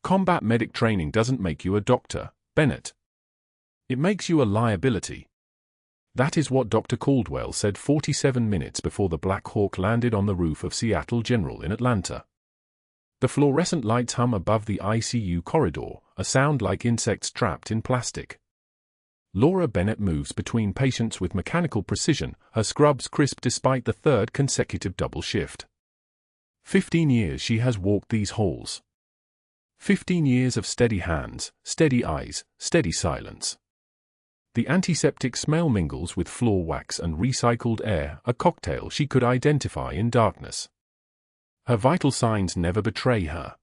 Combat medic training doesn't make you a doctor, Bennett. It makes you a liability. That is what Dr. Caldwell said 47 minutes before the Black Hawk landed on the roof of Seattle General in Atlanta. The fluorescent lights hum above the ICU corridor, a sound like insects trapped in plastic. Laura Bennett moves between patients with mechanical precision, her scrubs crisp despite the third consecutive double shift. 15 years she has walked these halls. 15 years of steady hands, steady eyes, steady silence. The antiseptic smell mingles with floor wax and recycled air, a cocktail she could identify in darkness. Her vital signs never betray her.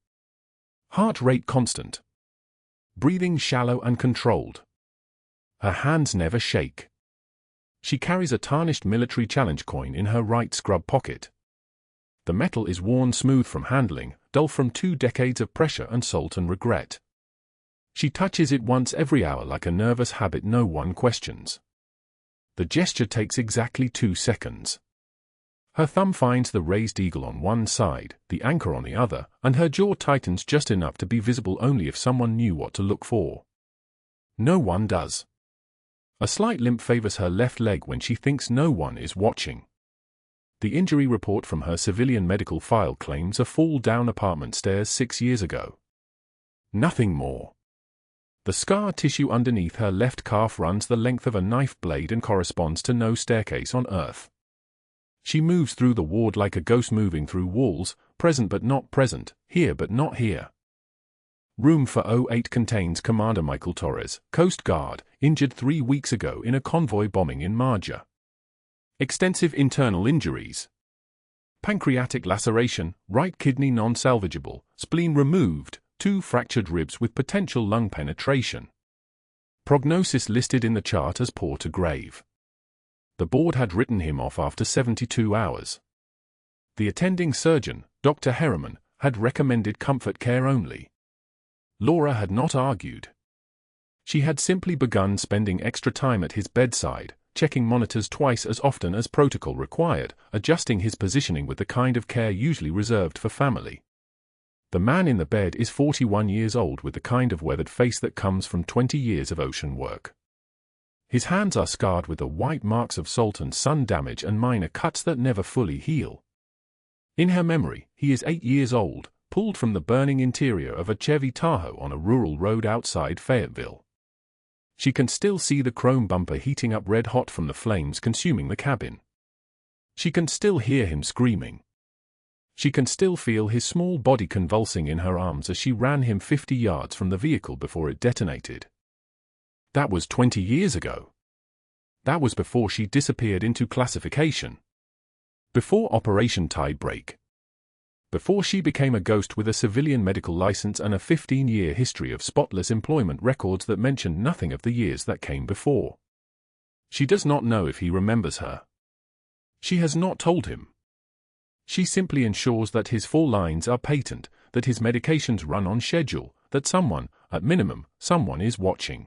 Heart rate constant. Breathing shallow and controlled. Her hands never shake. She carries a tarnished military challenge coin in her right scrub pocket. The metal is worn smooth from handling, dull from 2 decades of pressure and salt and regret. She touches it once every hour like a nervous habit no one questions. The gesture takes exactly 2 seconds. Her thumb finds the raised eagle on one side, the anchor on the other, and her jaw tightens just enough to be visible only if someone knew what to look for. No one does. A slight limp favors her left leg when she thinks no one is watching. The injury report from her civilian medical file claims a fall down apartment stairs 6 years ago. Nothing more. The scar tissue underneath her left calf runs the length of a knife blade and corresponds to no staircase on earth. She moves through the ward like a ghost moving through walls, present but not present, here but not here. Room for 08 contains Commander Michael Torres, Coast Guard, injured 3 weeks ago in a convoy bombing in Marja. Extensive internal injuries. Pancreatic laceration, right kidney non-salvageable, spleen removed, 2 fractured ribs with potential lung penetration. Prognosis listed in the chart as poor to grave. The board had written him off after 72 hours. The attending surgeon, Dr. Harriman, had recommended comfort care only. Laura had not argued. She had simply begun spending extra time at his bedside, checking monitors twice as often as protocol required, adjusting his positioning with the kind of care usually reserved for family. The man in the bed is 41 years old with the kind of weathered face that comes from 20 years of ocean work. His hands are scarred with the white marks of salt and sun damage and minor cuts that never fully heal. In her memory, he is 8 years old, pulled from the burning interior of a Chevy Tahoe on a rural road outside Fayetteville. She can still see the chrome bumper heating up red hot from the flames consuming the cabin. She can still hear him screaming. She can still feel his small body convulsing in her arms as she ran him 50 yards from the vehicle before it detonated. That was 20 years ago. That was before she disappeared into classification. Before Operation Tidebreak. Before she became a ghost with a civilian medical license and a 15-year history of spotless employment records that mentioned nothing of the years that came before. She does not know if he remembers her. She has not told him. She simply ensures that his 4 lines are patent, that his medications run on schedule, that someone, at minimum, someone is watching.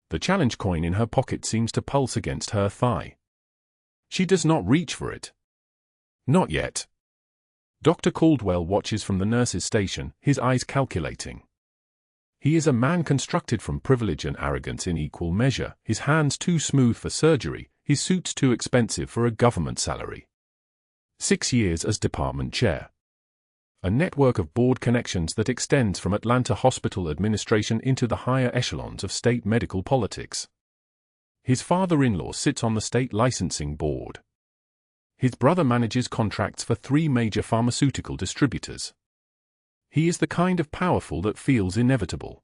The challenge coin in her pocket seems to pulse against her thigh. She does not reach for it. Not yet. Dr. Caldwell watches from the nurse's station, his eyes calculating. He is a man constructed from privilege and arrogance in equal measure, his hands too smooth for surgery, his suits too expensive for a government salary. 6 years as department chair. A network of board connections that extends from Atlanta hospital administration into the higher echelons of state medical politics. His father-in-law sits on the state licensing board. His brother manages contracts for 3 major pharmaceutical distributors. He is the kind of powerful that feels inevitable.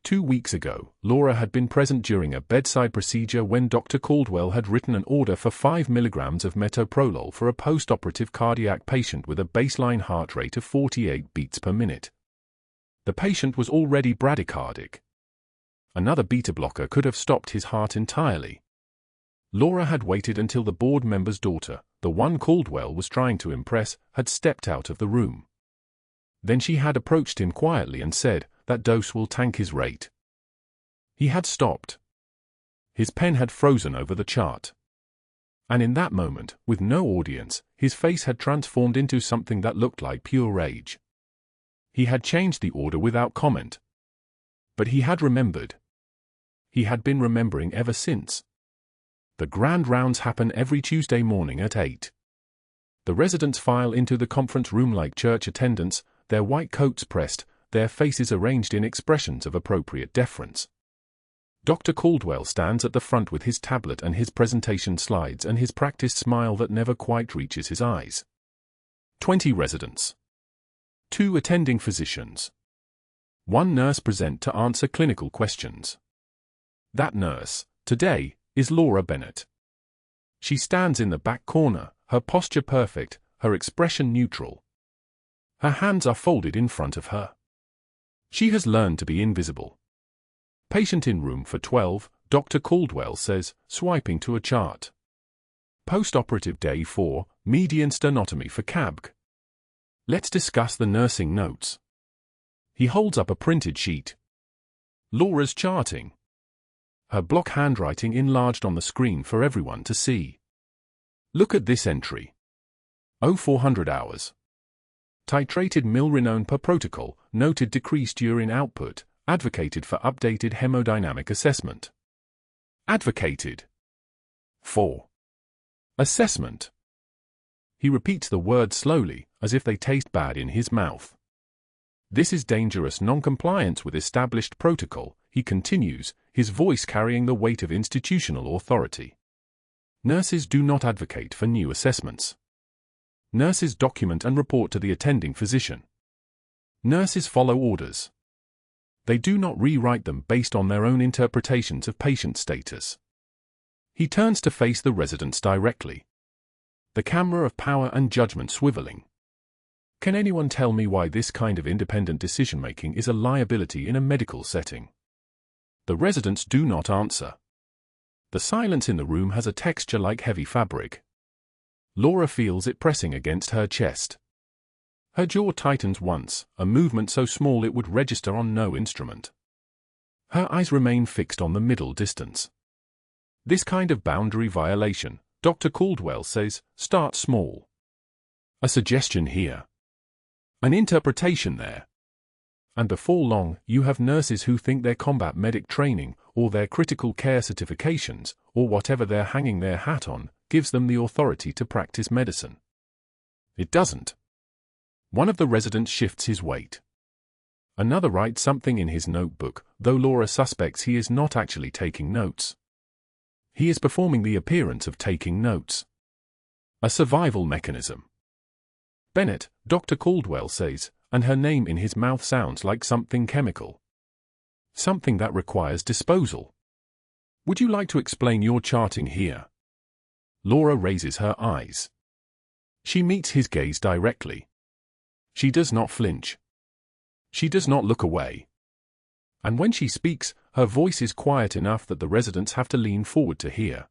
2 weeks ago, Laura had been present during a bedside procedure when Dr. Caldwell had written an order for 5 milligrams of metoprolol for a post-operative cardiac patient with a baseline heart rate of 48 beats per minute. The patient was already bradycardic. Another beta blocker could have stopped his heart entirely. Laura had waited until the board member's daughter, the one Caldwell was trying to impress, had stepped out of the room. Then she had approached him quietly and said, "That dose will tank his rate." He had stopped. His pen had frozen over the chart. And in that moment, with no audience, his face had transformed into something that looked like pure rage. He had changed the order without comment. But he had remembered. He had been remembering ever since. The grand rounds happen every Tuesday morning at 8. The residents file into the conference room like church attendants, their white coats pressed, their faces arranged in expressions of appropriate deference. Dr. Caldwell stands at the front with his tablet and his presentation slides and his practiced smile that never quite reaches his eyes. 20 residents. 2 attending physicians. 1 nurse present to answer clinical questions. That nurse, today, is Laura Bennett. She stands in the back corner, her posture perfect, her expression neutral. Her hands are folded in front of her. She has learned to be invisible. Patient in room for 12, Dr. Caldwell says, swiping to a chart. Post-operative day 4, median sternotomy for CABG. Let's discuss the nursing notes. He holds up a printed sheet. Laura's charting. Her block handwriting enlarged on the screen for everyone to see. Look at this entry. 0400 hours. Titrated milrinone per protocol, noted decreased urine output, advocated for updated hemodynamic assessment. Advocated. 4. Assessment. He repeats the words slowly, as if they taste bad in his mouth. This is dangerous non-compliance with established protocol, he continues, his voice carrying the weight of institutional authority. Nurses do not advocate for new assessments. Nurses document and report to the attending physician. Nurses follow orders. They do not rewrite them based on their own interpretations of patient status. He turns to face the residents directly. The camera of power and judgment swiveling. Can anyone tell me why this kind of independent decision-making is a liability in a medical setting? The residents do not answer. The silence in the room has a texture like heavy fabric. Laura feels it pressing against her chest. Her jaw tightens once, a movement so small it would register on no instrument. Her eyes remain fixed on the middle distance. This kind of boundary violation, Dr. Caldwell says, starts small. A suggestion here. An interpretation there. And before long, you have nurses who think their combat medic training, or their critical care certifications, or whatever they're hanging their hat on, gives them the authority to practice medicine. It doesn't. One of the residents shifts his weight. Another writes something in his notebook, though Laura suspects he is not actually taking notes. He is performing the appearance of taking notes. A survival mechanism. Bennett, Dr. Caldwell says, and her name in his mouth sounds like something chemical. Something that requires disposal. Would you like to explain your charting here? Laura raises her eyes. She meets his gaze directly. She does not flinch. She does not look away. And when she speaks, her voice is quiet enough that the residents have to lean forward to hear.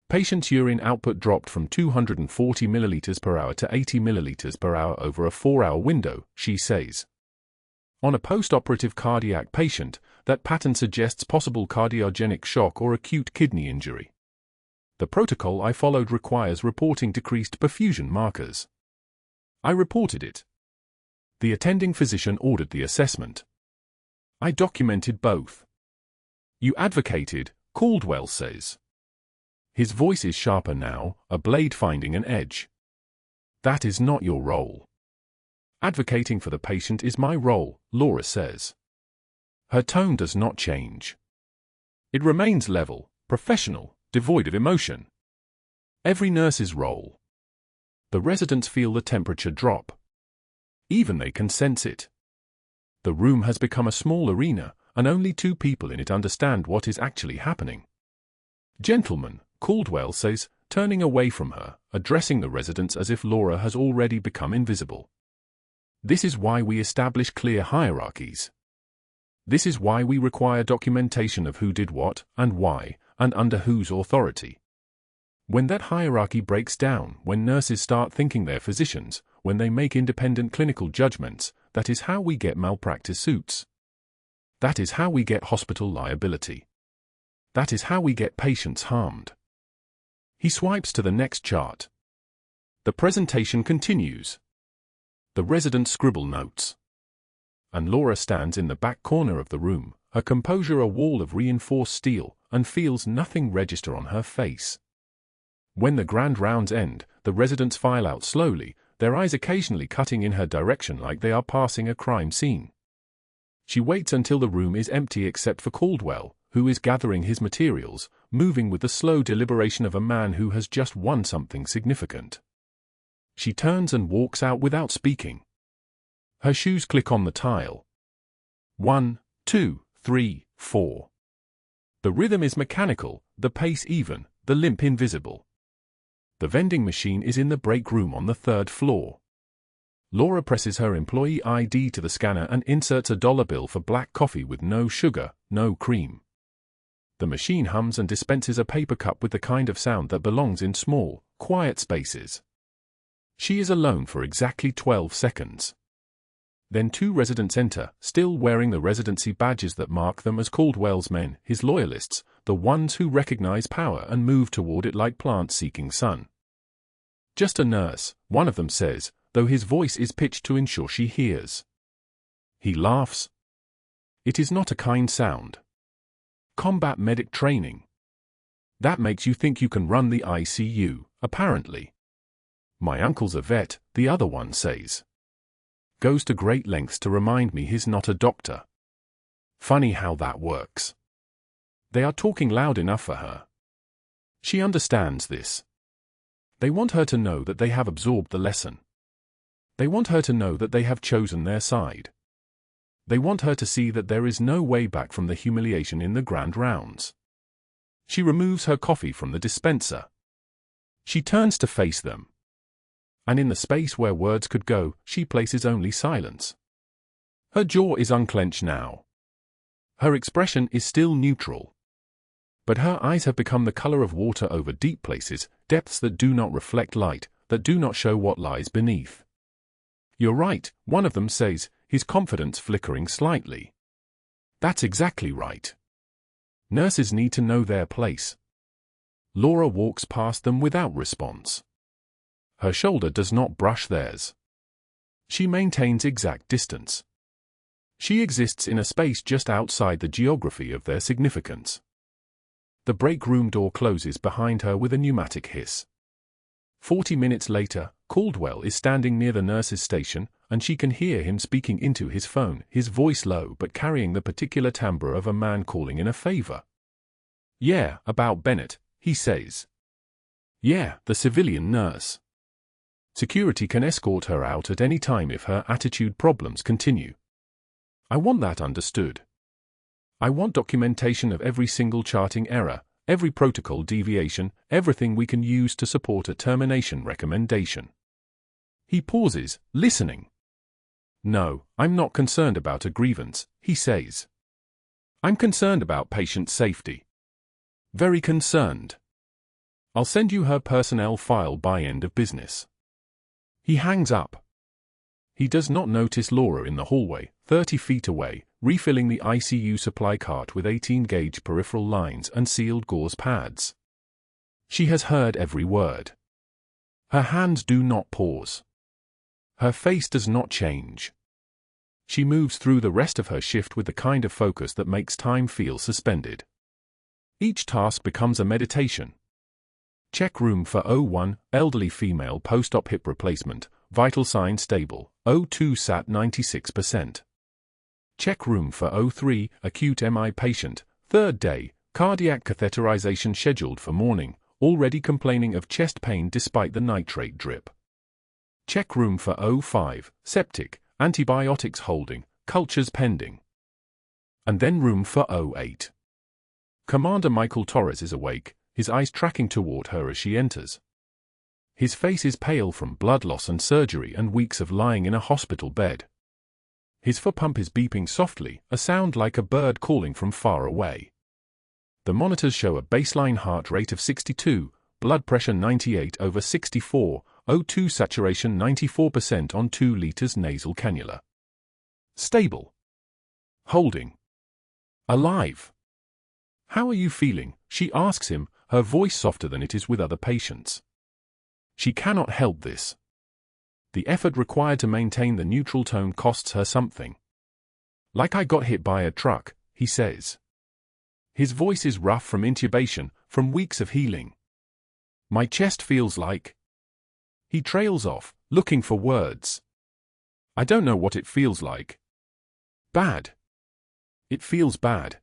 Patient's urine output dropped from 240 milliliters per hour to 80 milliliters per hour over a 4-hour window, she says. On a post-operative cardiac patient, that pattern suggests possible cardiogenic shock or acute kidney injury. The protocol I followed requires reporting decreased perfusion markers. I reported it. The attending physician ordered the assessment. I documented both. You advocated, Caldwell says. His voice is sharper now, a blade finding an edge. That is not your role. Advocating for the patient is my role, Laura says. Her tone does not change. It remains level, professional, devoid of emotion. Every nurse's role. The residents feel the temperature drop. Even they can sense it. The room has become a small arena, and only 2 people in it understand what is actually happening. Gentlemen, Caldwell says, turning away from her, addressing the residents as if Laura has already become invisible. This is why we establish clear hierarchies. This is why we require documentation of who did what, and why, and under whose authority. When that hierarchy breaks down, when nurses start thinking they're physicians, when they make independent clinical judgments, that is how we get malpractice suits. That is how we get hospital liability. That is how we get patients harmed. He swipes to the next chart. The presentation continues. The residents scribble notes. and Laura stands in the back corner of the room, her composure a wall of reinforced steel, and feels nothing register on her face. When the grand rounds end, the residents file out slowly, their eyes occasionally cutting in her direction like they are passing a crime scene. She waits until the room is empty except for Caldwell, who is gathering his materials, moving with the slow deliberation of a man who has just won something significant. She turns and walks out without speaking. Her shoes click on the tile. 1, 2, 3, 4. The rhythm is mechanical, the pace even, the limp invisible. The vending machine is in the break room on the 3rd floor. Laura presses her employee ID to the scanner and inserts a $1 bill for black coffee with no sugar, no cream. The machine hums and dispenses a paper cup with the kind of sound that belongs in small, quiet spaces. She is alone for exactly 12 seconds. Then 2 residents enter, still wearing the residency badges that mark them as Caldwell's men, his loyalists, the ones who recognize power and move toward it like plants seeking sun. Just a nurse, one of them says, though his voice is pitched to ensure she hears. He laughs. It is not a kind sound. Combat medic training. That makes you think you can run the ICU, apparently. My uncle's a vet, the other one says. Goes to great lengths to remind me he's not a doctor. Funny how that works. They are talking loud enough for her. She understands this. They want her to know that they have absorbed the lesson. They want her to know that they have chosen their side. They want her to see that there is no way back from the humiliation in the grand rounds. She removes her coffee from the dispenser. She turns to face them. And in the space where words could go, she places only silence. Her jaw is unclenched now. Her expression is still neutral. But her eyes have become the color of water over deep places, depths that do not reflect light, that do not show what lies beneath. You're right, one of them says, his confidence flickering slightly. That's exactly right. Nurses need to know their place. Laura walks past them without response. Her shoulder does not brush theirs. She maintains exact distance. She exists in a space just outside the geography of their significance. The break room door closes behind her with a pneumatic hiss. 40 minutes later, Caldwell is standing near the nurse's station, and she can hear him speaking into his phone, his voice low but carrying the particular timbre of a man calling in a favor. Yeah, about Bennett, he says. Yeah, the civilian nurse. Security can escort her out at any time if her attitude problems continue. I want that understood. I want documentation of every single charting error, every protocol deviation, everything we can use to support a termination recommendation. He pauses, listening. No, I'm not concerned about a grievance, he says. I'm concerned about patient safety. Very concerned. I'll send you her personnel file by end of business. He hangs up. He does not notice Laura in the hallway, 30 feet away, refilling the ICU supply cart with 18-gauge peripheral lines and sealed gauze pads. She has heard every word. Her hands do not pause. Her face does not change. She moves through the rest of her shift with the kind of focus that makes time feel suspended. Each task becomes a meditation. Check room for 01, elderly female post-op hip replacement, vital sign stable, 02 sat 96%. Check room for 03, acute MI patient, 3rd day, cardiac catheterization scheduled for morning, already complaining of chest pain despite the nitrate drip. Check room for 05, septic, antibiotics holding, cultures pending. And then room for 08. Commander Michael Torres is awake, his eyes tracking toward her as she enters. His face is pale from blood loss and surgery and weeks of lying in a hospital bed. His foot pump is beeping softly, a sound like a bird calling from far away. The monitors show a baseline heart rate of 62, blood pressure 98/64, O2 saturation 94% on 2 liters nasal cannula. Stable. Holding. Alive. How are you feeling? She asks him, her voice softer than it is with other patients. She cannot help this. The effort required to maintain the neutral tone costs her something. Like I got hit by a truck, he says. His voice is rough from intubation, from weeks of healing. My chest feels like... He trails off, looking for words. I don't know what it feels like. Bad. It feels bad.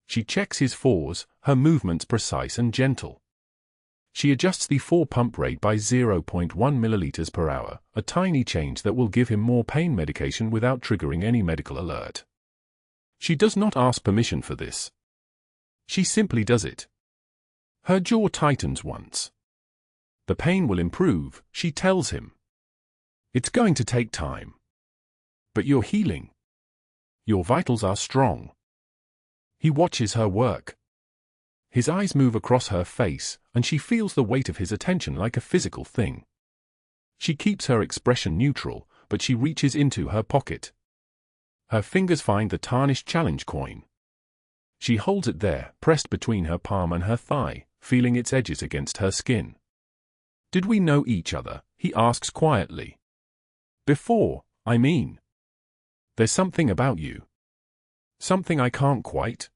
She checks his fours, her movements precise and gentle. She adjusts the 4-pump rate by 0.1 milliliters per hour, a tiny change that will give him more pain medication without triggering any medical alert. She does not ask permission for this. She simply does it. Her jaw tightens once. The pain will improve, she tells him. It's going to take time. But you're healing. Your vitals are strong. He watches her work. His eyes move across her face, and she feels the weight of his attention like a physical thing. She keeps her expression neutral, but she reaches into her pocket. Her fingers find the tarnished challenge coin. She holds it there, pressed between her palm and her thigh, feeling its edges against her skin. Did we know each other? He asks quietly. Before, I mean. There's something about you. Something I can't quite.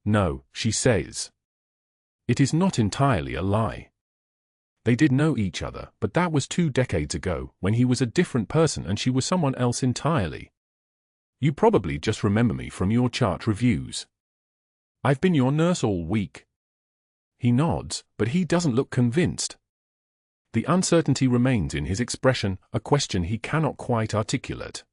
No, she says. It is not entirely a lie. They did know each other, but that was 2 decades ago, when he was a different person and she was someone else entirely. You probably just remember me from your chart reviews. I've been your nurse all week. He nods, but he doesn't look convinced. The uncertainty remains in his expression, a question he cannot quite articulate.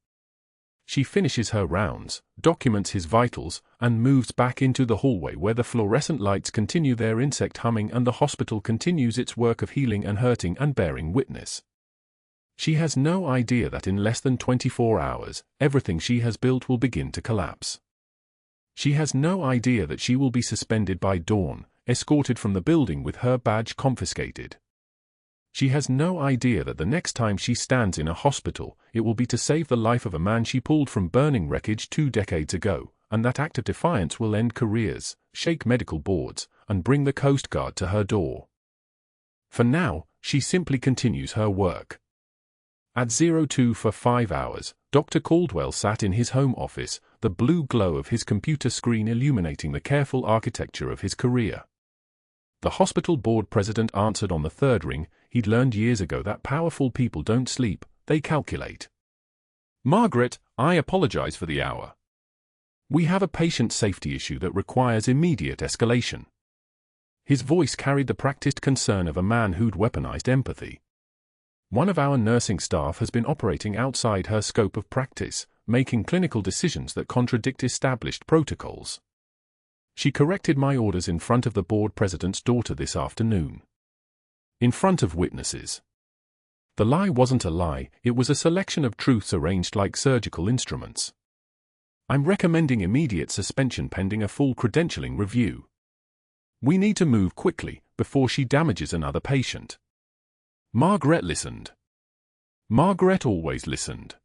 She finishes her rounds, documents his vitals, and moves back into the hallway where the fluorescent lights continue their insect humming and the hospital continues its work of healing and hurting and bearing witness. She has no idea that in less than 24 hours, everything she has built will begin to collapse. She has no idea that she will be suspended by dawn, escorted from the building with her badge confiscated. She has no idea that the next time she stands in a hospital, it will be to save the life of a man she pulled from burning wreckage 2 decades ago, and that act of defiance will end careers, shake medical boards, and bring the Coast Guard to her door. For now, she simply continues her work. At 02 for 5 hours, Dr. Caldwell sat in his home office, the blue glow of his computer screen illuminating the careful architecture of his career. The hospital board president answered on the 3rd ring. He'd learned years ago that powerful people don't sleep, they calculate. Margaret, I apologize for the hour. We have a patient safety issue that requires immediate escalation. His voice carried the practiced concern of a man who'd weaponized empathy. One of our nursing staff has been operating outside her scope of practice, making clinical decisions that contradict established protocols. She corrected my orders in front of the board president's daughter this afternoon. In front of witnesses. The lie wasn't a lie, it was a selection of truths arranged like surgical instruments. I'm recommending immediate suspension pending a full credentialing review. We need to move quickly, before she damages another patient. Margaret listened. Margaret always listened.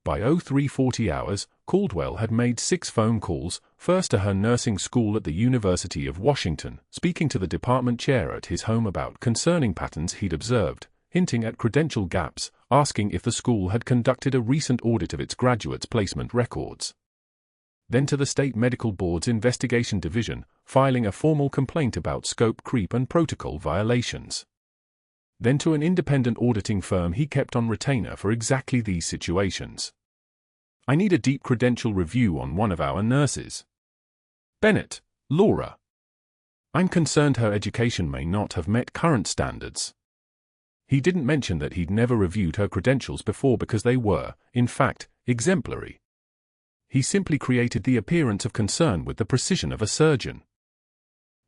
By 0340 hours, Caldwell had made 6 phone calls, first to her nursing school at the University of Washington, speaking to the department chair at his home about concerning patterns he'd observed, hinting at credential gaps, asking if the school had conducted a recent audit of its graduates' placement records. Then to the State Medical Board's Investigation Division, filing a formal complaint about scope creep and protocol violations. Then to an independent auditing firm he kept on retainer for exactly these situations. I need a deep credential review on one of our nurses. Bennett, Laura. I'm concerned her education may not have met current standards. He didn't mention that he'd never reviewed her credentials before because they were, in fact, exemplary. He simply created the appearance of concern with the precision of a surgeon.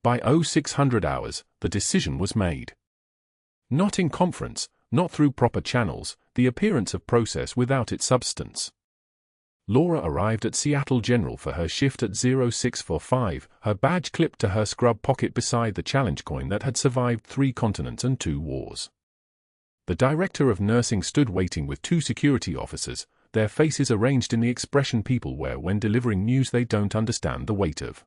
By 0600 hours, the decision was made. Not in conference, not through proper channels, the appearance of process without its substance. Laura arrived at Seattle General for her shift at 0645, her badge clipped to her scrub pocket beside the challenge coin that had survived 3 continents and 2 wars. The director of nursing stood waiting with 2 security officers, their faces arranged in the expression people wear when delivering news they don't understand the weight of.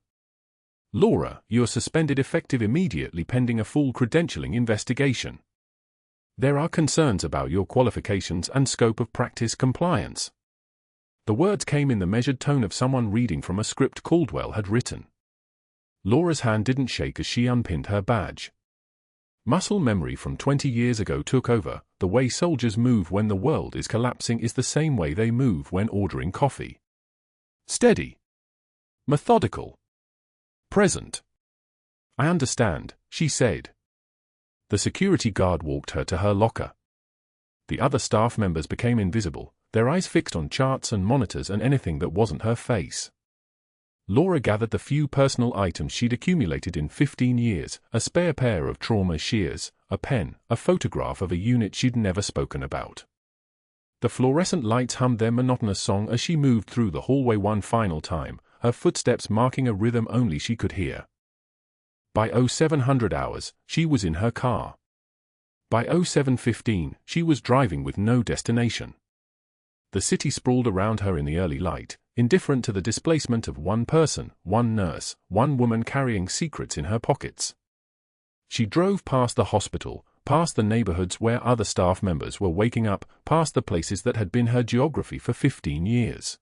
Laura, you're suspended effective immediately pending a full credentialing investigation. There are concerns about your qualifications and scope of practice compliance. The words came in the measured tone of someone reading from a script Caldwell had written. Laura's hand didn't shake as she unpinned her badge. Muscle memory from 20 years ago took over. The way soldiers move when the world is collapsing is the same way they move when ordering coffee. Steady. Methodical. Present. I understand, she said. The security guard walked her to her locker. The other staff members became invisible, their eyes fixed on charts and monitors and anything that wasn't her face. Laura gathered the few personal items she'd accumulated in 15 years, a spare pair of trauma shears, a pen, a photograph of a unit she'd never spoken about. The fluorescent lights hummed their monotonous song as she moved through the hallway one final time, her footsteps marking a rhythm only she could hear. By 0700 hours, she was in her car. By 07:15, she was driving with no destination. The city sprawled around her in the early light, indifferent to the displacement of one person, one nurse, one woman carrying secrets in her pockets. She drove past the hospital, past the neighborhoods where other staff members were waking up, past the places that had been her geography for 15 years.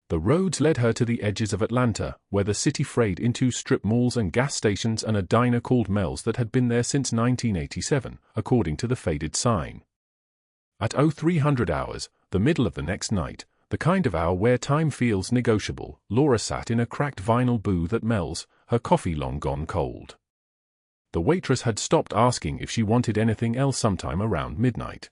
The roads led her to the edges of Atlanta, where the city frayed into strip malls and gas stations and a diner called Mel's that had been there since 1987, according to the faded sign. At 0300 hours, the middle of the next night, the kind of hour where time feels negotiable, Laura sat in a cracked vinyl booth at Mel's, her coffee long gone cold. The waitress had stopped asking if she wanted anything else sometime around midnight.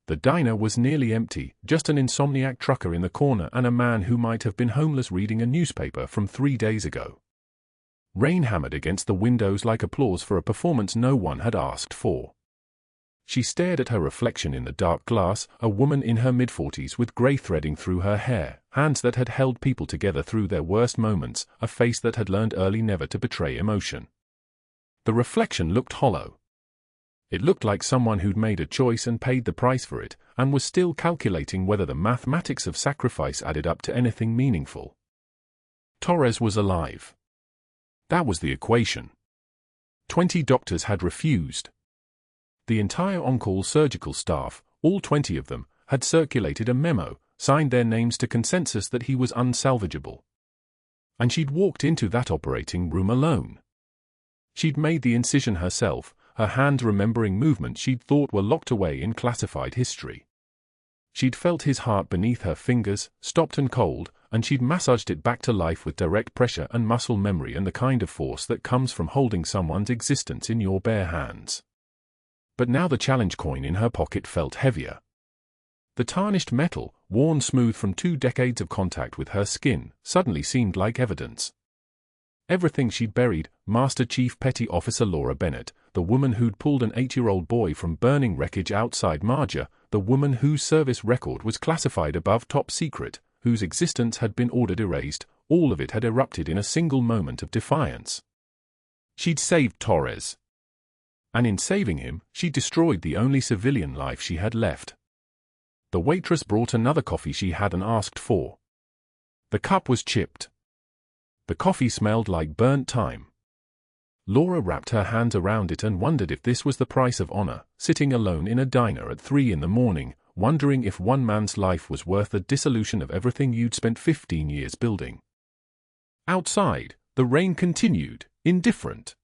The diner was nearly empty, just an insomniac trucker in the corner and a man who might have been homeless reading a newspaper from 3 days ago. Rain hammered against the windows like applause for a performance no one had asked for. She stared at her reflection in the dark glass, a woman in her mid-40s with grey threading through her hair, hands that had held people together through their worst moments, a face that had learned early never to betray emotion. The reflection looked hollow. It looked like someone who'd made a choice and paid the price for it, and was still calculating whether the mathematics of sacrifice added up to anything meaningful. Torres was alive. That was the equation. 20 doctors had refused. The entire on-call surgical staff, all 20 of them, had circulated a memo, signed their names to consensus that he was unsalvageable. And she'd walked into that operating room alone. She'd made the incision herself, her hands remembering movements she'd thought were locked away in classified history. She'd felt his heart beneath her fingers, stopped and cold, and she'd massaged it back to life with direct pressure and muscle memory and the kind of force that comes from holding someone's existence in your bare hands. But now the challenge coin in her pocket felt heavier. The tarnished metal, worn smooth from 2 decades of contact with her skin, suddenly seemed like evidence. Everything she'd buried, Master Chief Petty Officer Laura Bennett, the woman who'd pulled an 8-year-old boy from burning wreckage outside Marja, the woman whose service record was classified above top secret, whose existence had been ordered erased, all of it had erupted in a single moment of defiance. She'd saved Torres. And in saving him, she destroyed the only civilian life she had left. The waitress brought another coffee she hadn't asked for. The cup was chipped. The coffee smelled like burnt time. Laura wrapped her hands around it and wondered if this was the price of honor, sitting alone in a diner at 3 in the morning, wondering if one man's life was worth the dissolution of everything you'd spent 15 years building. Outside, the rain continued, indifferent.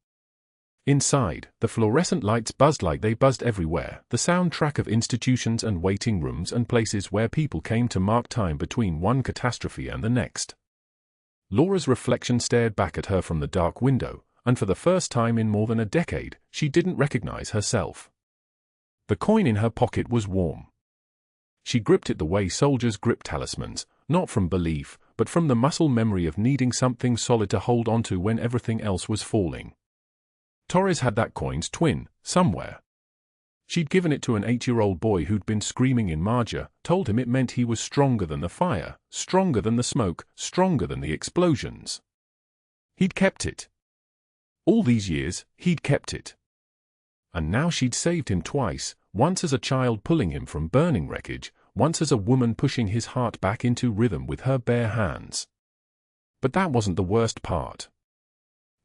Inside, the fluorescent lights buzzed like they buzzed everywhere, the soundtrack of institutions and waiting rooms and places where people came to mark time between one catastrophe and the next. Laura's reflection stared back at her from the dark window, and for the first time in more than a decade, she didn't recognize herself. The coin in her pocket was warm. She gripped it the way soldiers grip talismans, not from belief, but from the muscle memory of needing something solid to hold onto when everything else was falling. Torres had that coin's twin, somewhere. She'd given it to an 8-year-old boy who'd been screaming in Marja, told him it meant he was stronger than the fire, stronger than the smoke, stronger than the explosions. He'd kept it. All these years, he'd kept it. And now she'd saved him twice, once as a child pulling him from burning wreckage, once as a woman pushing his heart back into rhythm with her bare hands. But that wasn't the worst part.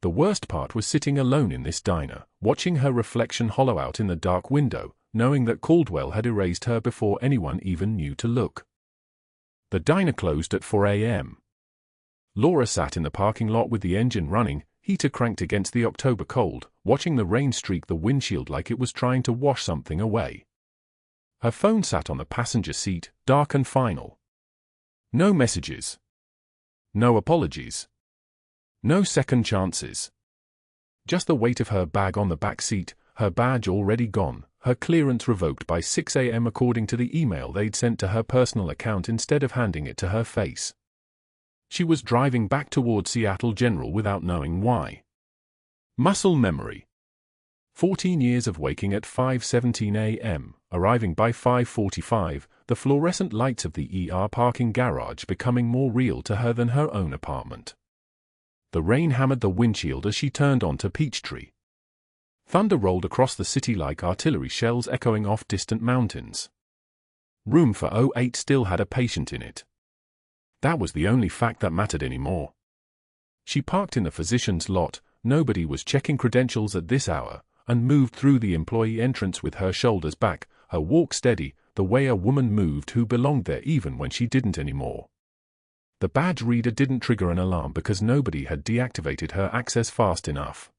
The worst part was sitting alone in this diner, watching her reflection hollow out in the dark window, knowing that Caldwell had erased her before anyone even knew to look. The diner closed at 4 a.m. Laura sat in the parking lot with the engine running, heater cranked against the October cold, watching the rain streak the windshield like it was trying to wash something away. Her phone sat on the passenger seat, dark and final. No messages. No apologies. No second chances. Just the weight of her bag on the back seat, her badge already gone, her clearance revoked by 6 a.m. according to the email they'd sent to her personal account instead of handing it to her face. She was driving back toward Seattle General without knowing why. Muscle memory. 14 years of waking at 5:17 a.m., arriving by 5:45, the fluorescent lights of the ER parking garage becoming more real to her than her own apartment. The rain hammered the windshield as she turned onto Peachtree. Thunder rolled across the city like artillery shells echoing off distant mountains. Room for 08 still had a patient in it. That was the only fact that mattered anymore. She parked in the physician's lot, nobody was checking credentials at this hour, and moved through the employee entrance with her shoulders back, her walk steady, the way a woman moved who belonged there even when she didn't anymore. The badge reader didn't trigger an alarm because nobody had deactivated her access fast enough.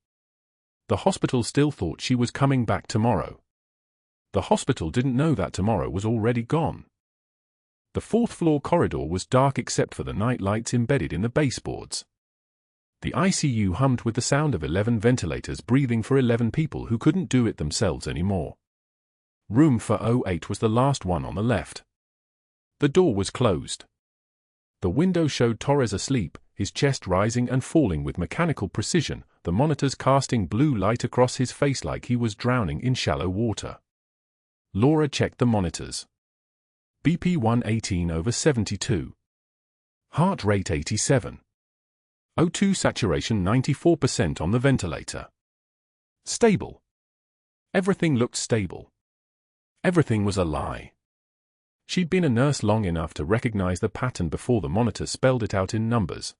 The hospital still thought she was coming back tomorrow. The hospital didn't know that tomorrow was already gone. The fourth-floor corridor was dark except for the night lights embedded in the baseboards. The ICU hummed with the sound of 11 ventilators breathing for 11 people who couldn't do it themselves anymore. Room for 08 was the last one on the left. The door was closed. The window showed Torres asleep, his chest rising and falling with mechanical precision, the monitors casting blue light across his face like he was drowning in shallow water. Laura checked the monitors. BP 118/72. Heart rate 87. O2 saturation 94% on the ventilator. Stable. Everything looked stable. Everything was a lie. She'd been a nurse long enough to recognize the pattern before the monitor spelled it out in numbers.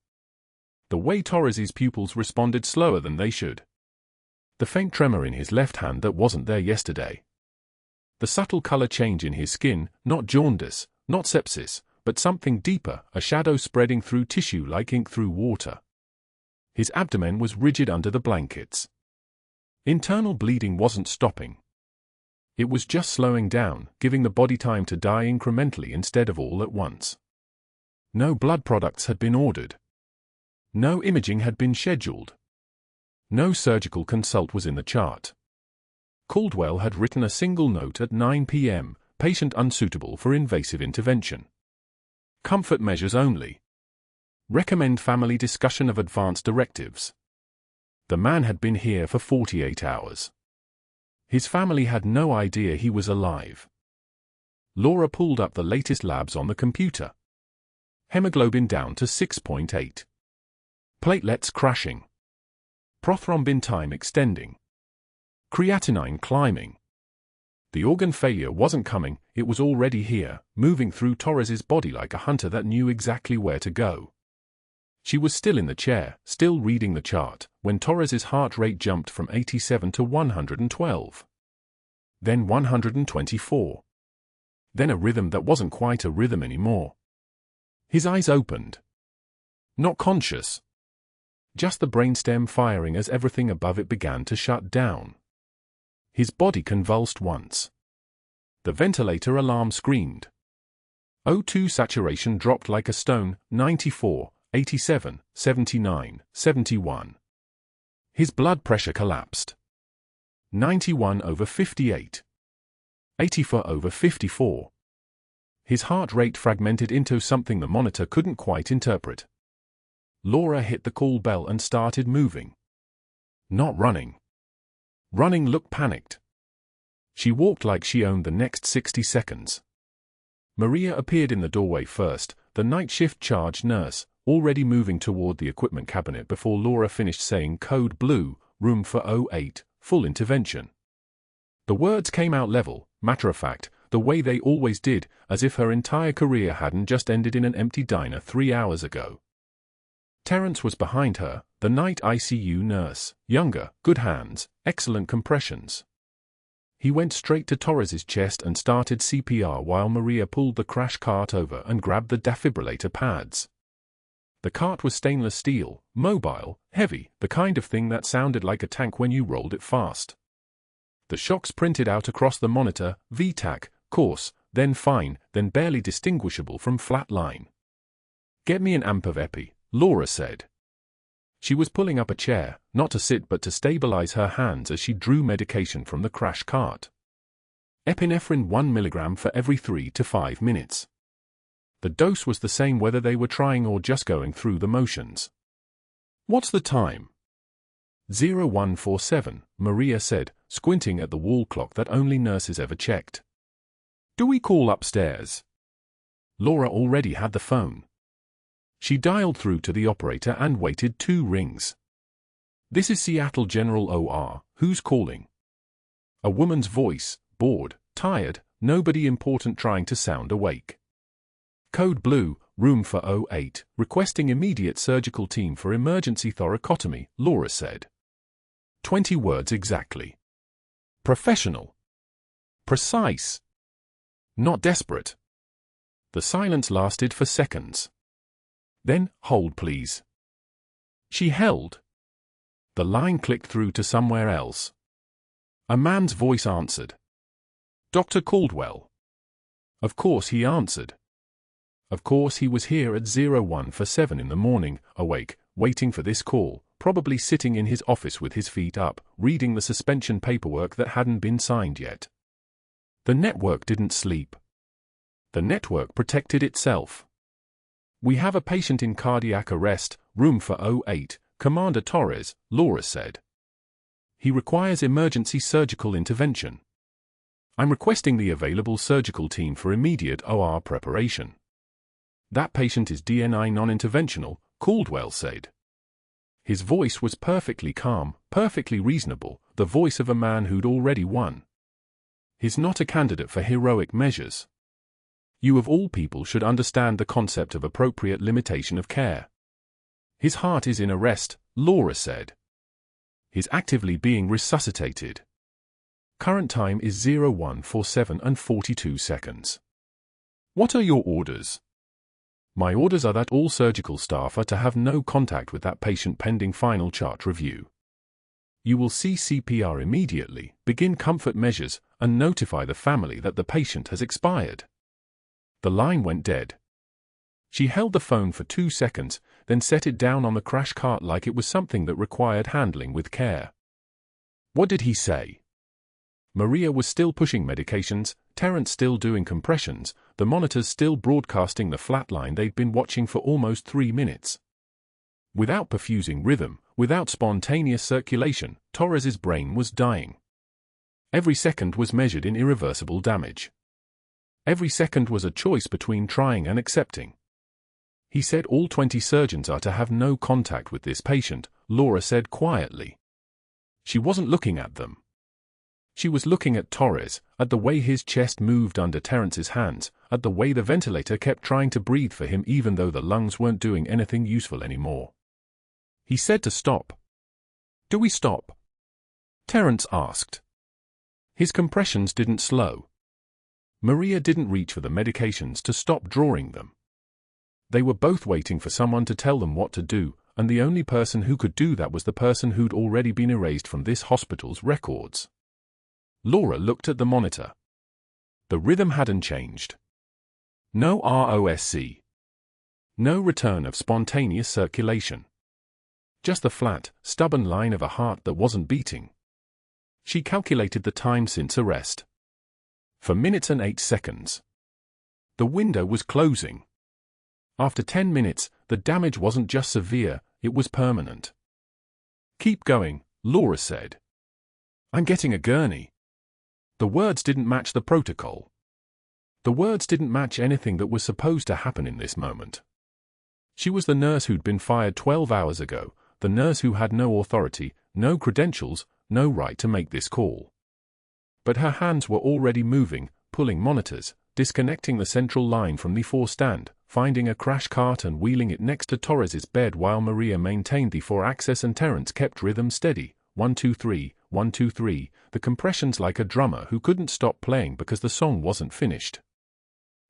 The way Torres's pupils responded slower than they should. The faint tremor in his left hand that wasn't there yesterday. The subtle color change in his skin, not jaundice, not sepsis, but something deeper, a shadow spreading through tissue like ink through water. His abdomen was rigid under the blankets. Internal bleeding wasn't stopping. It was just slowing down, giving the body time to die incrementally instead of all at once. No blood products had been ordered. No imaging had been scheduled. No surgical consult was in the chart. Caldwell had written a single note at 9 p.m., patient unsuitable for invasive intervention. Comfort measures only. Recommend family discussion of advance directives. The man had been here for 48 hours. His family had no idea he was alive. Laura pulled up the latest labs on the computer. Hemoglobin down to 6.8. Platelets crashing. Prothrombin time extending. Creatinine climbing. The organ failure wasn't coming, it was already here, moving through Torres's body like a hunter that knew exactly where to go. She was still in the chair, still reading the chart, when Torres's heart rate jumped from 87 to 112. Then 124. Then a rhythm that wasn't quite a rhythm anymore. His eyes opened. Not conscious. Just the brainstem firing as everything above it began to shut down. His body convulsed once. The ventilator alarm screamed. O2 saturation dropped like a stone, 94, 87, 79, 71. His blood pressure collapsed. 91/58. 84/54. His heart rate fragmented into something the monitor couldn't quite interpret. Laura hit the call bell and started moving. Not running. Running looked panicked. She walked like she owned the next 60 seconds. Maria appeared in the doorway first, the night shift charge nurse, already moving toward the equipment cabinet before Laura finished saying code blue, room for 08, full intervention. The words came out level, matter of fact, the way they always did, as if her entire career hadn't just ended in an empty diner 3 hours ago. Terrence was behind her, the night ICU nurse, younger, good hands, excellent compressions. He went straight to Torres's chest and started CPR while Maria pulled the crash cart over and grabbed the defibrillator pads. The cart was stainless steel, mobile, heavy, the kind of thing that sounded like a tank when you rolled it fast. The shocks printed out across the monitor, VTAC, coarse, then fine, then barely distinguishable from flat line. "Get me an amp of epi," Laura said. She was pulling up a chair, not to sit but to stabilize her hands as she drew medication from the crash cart. Epinephrine 1 milligram for every 3 to 5 minutes. The dose was the same whether they were trying or just going through the motions. "What's the time?" 0147, Maria said, squinting at the wall clock that only nurses ever checked. "Do we call upstairs?" Laura already had the phone. She dialed through to the operator and waited 2 rings. "This is Seattle General OR, who's calling?" A woman's voice, bored, tired, nobody important trying to sound awake. "Code Blue, room for 08, requesting immediate surgical team for emergency thoracotomy," Laura said. 20 words exactly. Professional. Precise. Not desperate. The silence lasted for seconds. Then, "Hold please." She held. The line clicked through to somewhere else. A man's voice answered. "Dr. Caldwell." Of course he answered. Of course he was here at 0147 in the morning, awake, waiting for this call, probably sitting in his office with his feet up, reading the suspension paperwork that hadn't been signed yet. The network didn't sleep. The network protected itself. "We have a patient in cardiac arrest, room for 08, Commander Torres," Laura said. "He requires emergency surgical intervention. I'm requesting the available surgical team for immediate OR preparation." "That patient is DNI non-interventional," Caldwell said. His voice was perfectly calm, perfectly reasonable, the voice of a man who'd already won. "He's not a candidate for heroic measures. You of all people should understand the concept of appropriate limitation of care. His heart is in arrest," Laura said. "He's actively being resuscitated. Current time is 0147 and 42 seconds. What are your orders?" "My orders are that all surgical staff are to have no contact with that patient pending final chart review. You will see CPR immediately, begin comfort measures, and notify the family that the patient has expired." The line went dead. She held the phone for 2 seconds, then set it down on the crash cart like it was something that required handling with care. "What did he say?" Maria was still pushing medications, Terence still doing compressions, the monitors still broadcasting the flatline they'd been watching for almost 3 minutes. Without perfusing rhythm, without spontaneous circulation, Torres's brain was dying. Every second was measured in irreversible damage. Every second was a choice between trying and accepting. "He said all 20 surgeons are to have no contact with this patient," Laura said quietly. She wasn't looking at them. She was looking at Torres, at the way his chest moved under Terence's hands, at the way the ventilator kept trying to breathe for him even though the lungs weren't doing anything useful anymore. He said to stop. "Do we stop?" Terence asked. His compressions didn't slow. Maria didn't reach for the medications to stop drawing them. They were both waiting for someone to tell them what to do, and the only person who could do that was the person who'd already been erased from this hospital's records. Laura looked at the monitor. The rhythm hadn't changed. No ROSC. No return of spontaneous circulation. Just the flat, stubborn line of a heart that wasn't beating. She calculated the time since arrest. 4 minutes and 8 seconds. The window was closing. After 10 minutes, the damage wasn't just severe, it was permanent. "Keep going," Laura said. "I'm getting a gurney." The words didn't match the protocol. The words didn't match anything that was supposed to happen in this moment. She was the nurse who'd been fired 12 hours ago, the nurse who had no authority, no credentials, no right to make this call. But her hands were already moving, pulling monitors, disconnecting the central line from the 4 stand, finding a crash cart and wheeling it next to Torres's bed while Maria maintained the 4 access and Terence kept rhythm steady, 1 2 3, 1, 2, 3, the compressions like a drummer who couldn't stop playing because the song wasn't finished.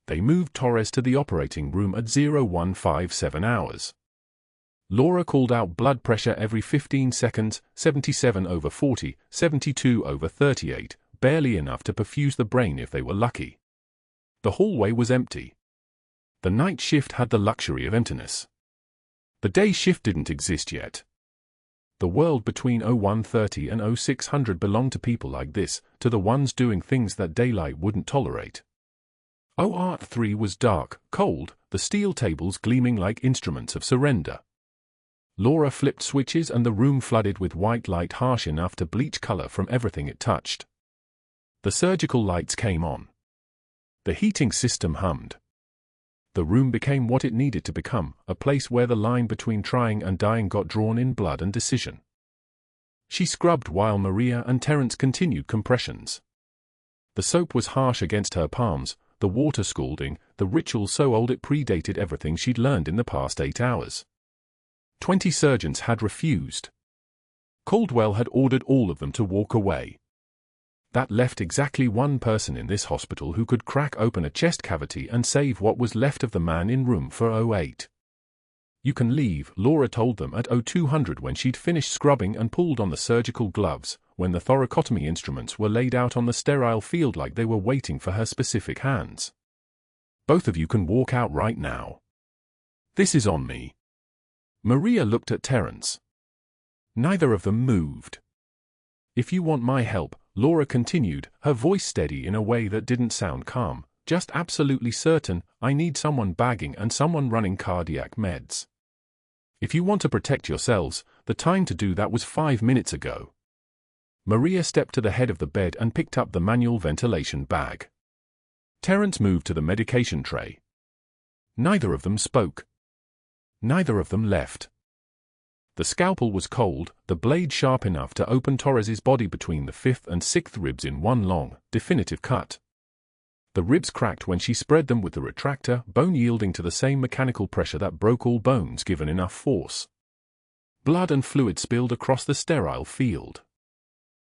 They moved Torres to the operating room at 0157 hours. Laura called out blood pressure every 15 seconds, 77/40, 72/38, barely enough to perfuse the brain if they were lucky. The hallway was empty. The night shift had the luxury of emptiness. The day shift didn't exist yet. The world between 0130 and 0600 belonged to people like this, to the ones doing things that daylight wouldn't tolerate. 03 was dark, cold, the steel tables gleaming like instruments of surrender. Laura flipped switches and the room flooded with white light harsh enough to bleach color from everything it touched. The surgical lights came on. The heating system hummed. The room became what it needed to become, a place where the line between trying and dying got drawn in blood and decision. She scrubbed while Maria and Terence continued compressions. The soap was harsh against her palms, the water scalding, the ritual so old it predated everything she'd learned in the past 8 hours. 20 surgeons had refused. Caldwell had ordered all of them to walk away. That left exactly one person in this hospital who could crack open a chest cavity and save what was left of the man in room 408. You can leave, Laura told them at 0200 when she'd finished scrubbing and pulled on the surgical gloves, when the thoracotomy instruments were laid out on the sterile field like they were waiting for her specific hands. Both of you can walk out right now. This is on me. Maria looked at Terence. Neither of them moved. If you want my help, Laura continued, her voice steady in a way that didn't sound calm, just absolutely certain, I need someone bagging and someone running cardiac meds. If you want to protect yourselves, the time to do that was 5 minutes ago. Maria stepped to the head of the bed and picked up the manual ventilation bag. Terence moved to the medication tray. Neither of them spoke. Neither of them left. The scalpel was cold, the blade sharp enough to open Torres's body between the 5th and 6th ribs in one long, definitive cut. The ribs cracked when she spread them with the retractor, bone yielding to the same mechanical pressure that broke all bones given enough force. Blood and fluid spilled across the sterile field.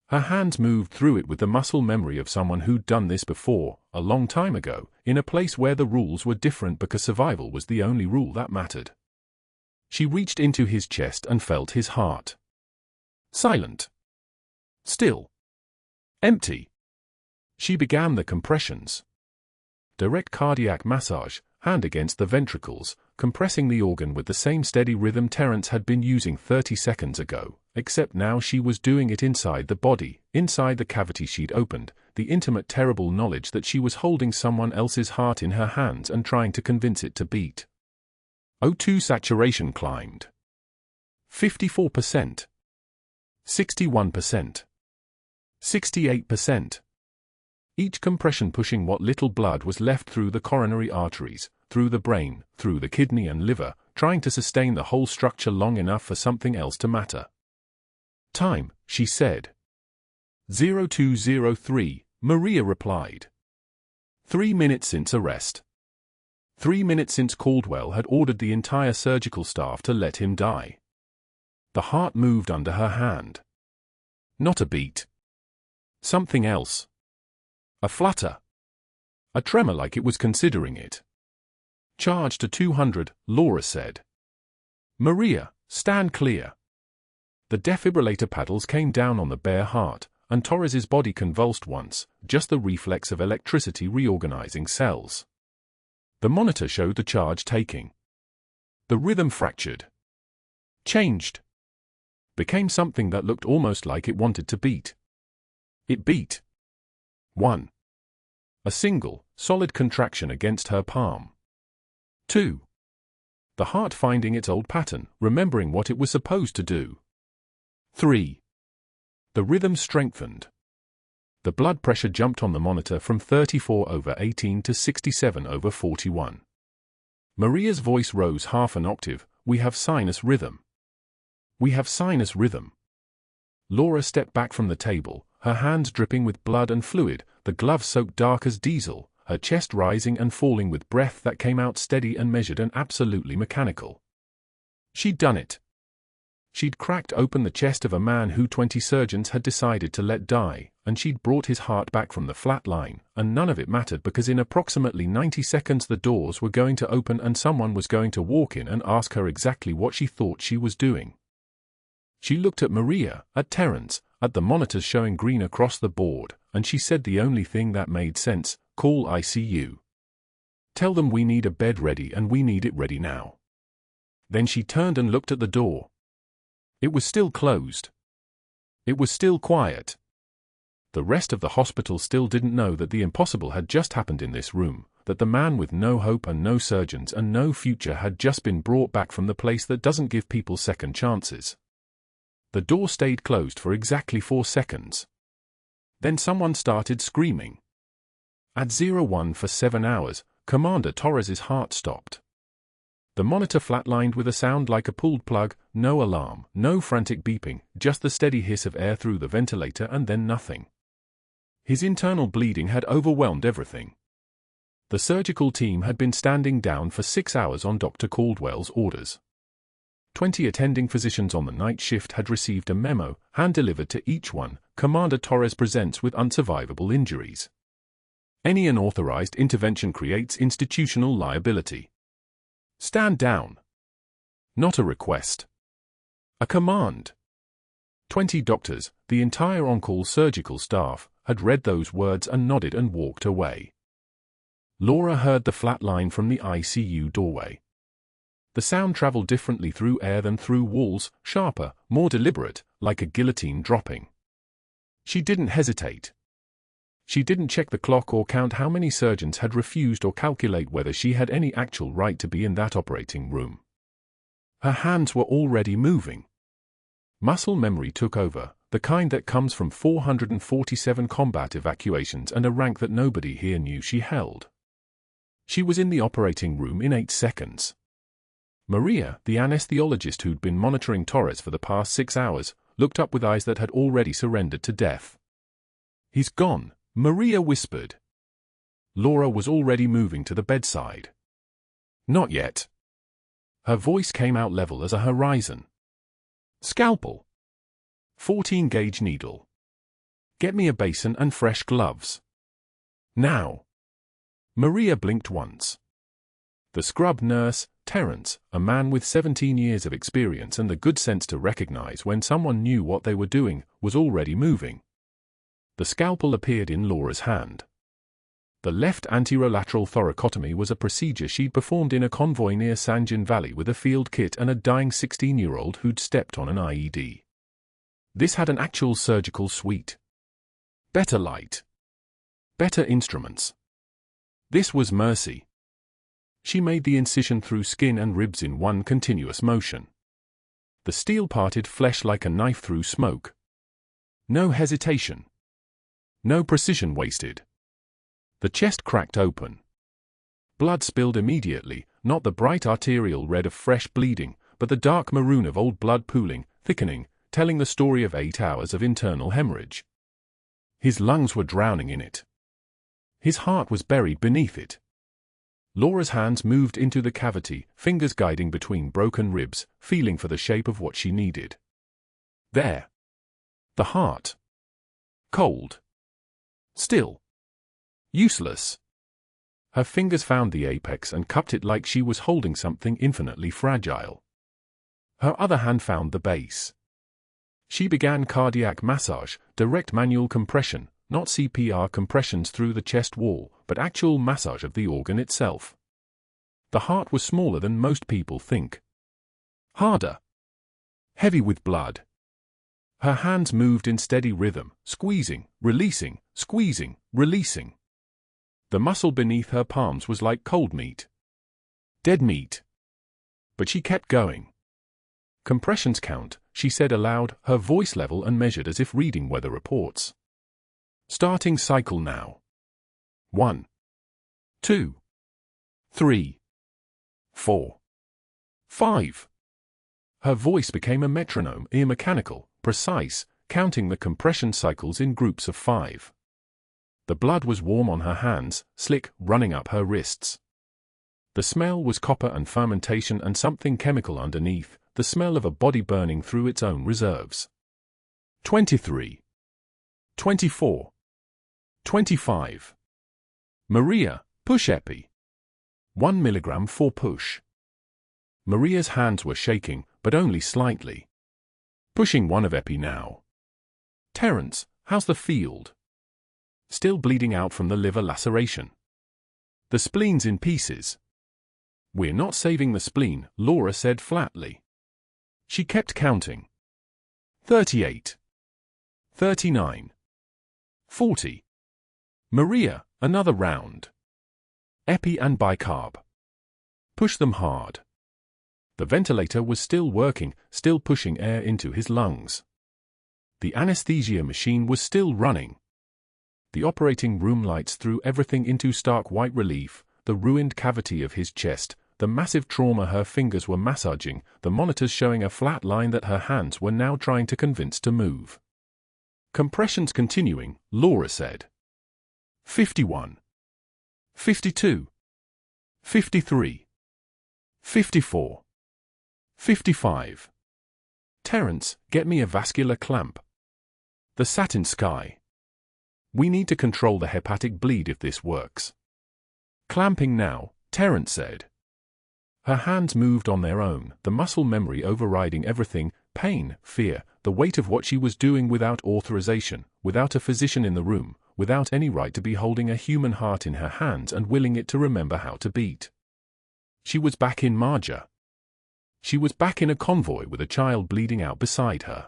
Her hands moved through it with the muscle memory of someone who'd done this before, a long time ago, in a place where the rules were different because survival was the only rule that mattered. She reached into his chest and felt his heart. Silent. Still. Empty. She began the compressions. Direct cardiac massage, hand against the ventricles, compressing the organ with the same steady rhythm Terence had been using 30 seconds ago, except now she was doing it inside the body, inside the cavity she'd opened, the intimate terrible knowledge that she was holding someone else's heart in her hands and trying to convince it to beat. O2 saturation climbed. 54%. 61%. 68%. Each compression pushing what little blood was left through the coronary arteries, through the brain, through the kidney and liver, trying to sustain the whole structure long enough for something else to matter. Time, she said. 0203, Maria replied. 3 minutes since arrest. 3 minutes since Caldwell had ordered the entire surgical staff to let him die. The heart moved under her hand. Not a beat. Something else. A flutter. A tremor like it was considering it. Charge to 200, Laura said. Maria, stand clear. The defibrillator paddles came down on the bare heart, and Torres's body convulsed once, just the reflex of electricity reorganizing cells. The monitor showed the charge taking. The rhythm fractured. Changed. Became something that looked almost like it wanted to beat. It beat. 1. A single, solid contraction against her palm. 2. The heart finding its old pattern, remembering what it was supposed to do. 3. The rhythm strengthened. The blood pressure jumped on the monitor from 34/18 to 67/41. Maria's voice rose half an octave. We have sinus rhythm. We have sinus rhythm. Laura stepped back from the table, her hands dripping with blood and fluid, the glove soaked dark as diesel, her chest rising and falling with breath that came out steady and measured and absolutely mechanical. She'd done it. She'd cracked open the chest of a man who 20 surgeons had decided to let die, and she'd brought his heart back from the flat line, and none of it mattered because in approximately 90 seconds the doors were going to open and someone was going to walk in and ask her exactly what she thought she was doing. She looked at Maria, at Terence, at the monitors showing green across the board, and she said the only thing that made sense: call ICU. Tell them we need a bed ready and we need it ready now. Then she turned and looked at the door. It was still closed. It was still quiet. The rest of the hospital still didn't know that the impossible had just happened in this room, that the man with no hope and no surgeons and no future had just been brought back from the place that doesn't give people second chances. The door stayed closed for exactly 4 seconds. Then someone started screaming. At 01 for 7 hours, Commander Torres's heart stopped. The monitor flatlined with a sound like a pulled plug, no alarm, no frantic beeping, just the steady hiss of air through the ventilator and then nothing. His internal bleeding had overwhelmed everything. The surgical team had been standing down for 6 hours on Dr. Caldwell's orders. 20 attending physicians on the night shift had received a memo, hand-delivered to each one: Commander Torres presents with unsurvivable injuries. Any unauthorized intervention creates institutional liability. Stand down. Not a request. A command. 20 doctors, the entire on-call surgical staff, had read those words and nodded and walked away. Laura heard the flat line from the ICU doorway. The sound traveled differently through air than through walls, sharper, more deliberate, like a guillotine dropping. She didn't hesitate. She didn't check the clock or count how many surgeons had refused or calculate whether she had any actual right to be in that operating room. Her hands were already moving. Muscle memory took over, the kind that comes from 447 combat evacuations and a rank that nobody here knew she held. She was in the operating room in 8 seconds. Maria, the anesthesiologist who'd been monitoring Torres for the past 6 hours, looked up with eyes that had already surrendered to death. "He's gone," Maria whispered. Laura was already moving to the bedside. "Not yet." Her voice came out level as a horizon. "Scalpel. 14-gauge needle. Get me a basin and fresh gloves. Now." Maria blinked once. The scrub nurse, Terence, a man with 17 years of experience and the good sense to recognize when someone knew what they were doing, was already moving. The scalpel appeared in Laura's hand. The left anterolateral thoracotomy was a procedure she'd performed in a convoy near Sanjin Valley with a field kit and a dying 16-year-old who'd stepped on an IED. This had an actual surgical suite. Better light. Better instruments. This was mercy. She made the incision through skin and ribs in one continuous motion. The steel parted flesh like a knife through smoke. No hesitation. No precision wasted. The chest cracked open. Blood spilled immediately, not the bright arterial red of fresh bleeding, but the dark maroon of old blood pooling, thickening, telling the story of 8 hours of internal hemorrhage. His lungs were drowning in it. His heart was buried beneath it. Laura's hands moved into the cavity, fingers guiding between broken ribs, feeling for the shape of what she needed. There. The heart. Cold. Still. Useless. Her fingers found the apex and cupped it like she was holding something infinitely fragile. Her other hand found the base. She began cardiac massage, direct manual compression, not CPR compressions through the chest wall, but actual massage of the organ itself. The heart was smaller than most people think. Harder. Heavy with blood. Her hands moved in steady rhythm, squeezing, releasing, squeezing, releasing. The muscle beneath her palms was like cold meat. Dead meat. But she kept going. "Compressions count," she said aloud, her voice level and measured as if reading weather reports. "Starting cycle now. 1, 2, 3, 4, 5. Her voice became a metronome, mechanical, precise, counting the compression cycles in groups of 5. The blood was warm on her hands, slick, running up her wrists. The smell was copper and fermentation and something chemical underneath, the smell of a body burning through its own reserves. 23. 24. 25. Maria, push epi. 1 milligram for push. Maria's hands were shaking, but only slightly. Pushing 1 of epi now. Terence, how's the field? Still bleeding out from the liver laceration. The spleen's in pieces. We're not saving the spleen, Laura said flatly. She kept counting. 38. 39. 40. Maria, another round. Epi and bicarb. Push them hard. The ventilator was still working, still pushing air into his lungs. The anesthesia machine was still running. The operating room lights threw everything into stark white relief, the ruined cavity of his chest, the massive trauma her fingers were massaging, the monitors showing a flat line that her hands were now trying to convince to move. Compressions continuing, Laura said. 51. 52. 53. 54. 55. Terence, get me a vascular clamp. The satin sky. We need to control the hepatic bleed if this works. Clamping now, Terence said. Her hands moved on their own, the muscle memory overriding everything, pain, fear, the weight of what she was doing without authorization, without a physician in the room, without any right to be holding a human heart in her hands and willing it to remember how to beat. She was back in Marja. She was back in a convoy with a child bleeding out beside her.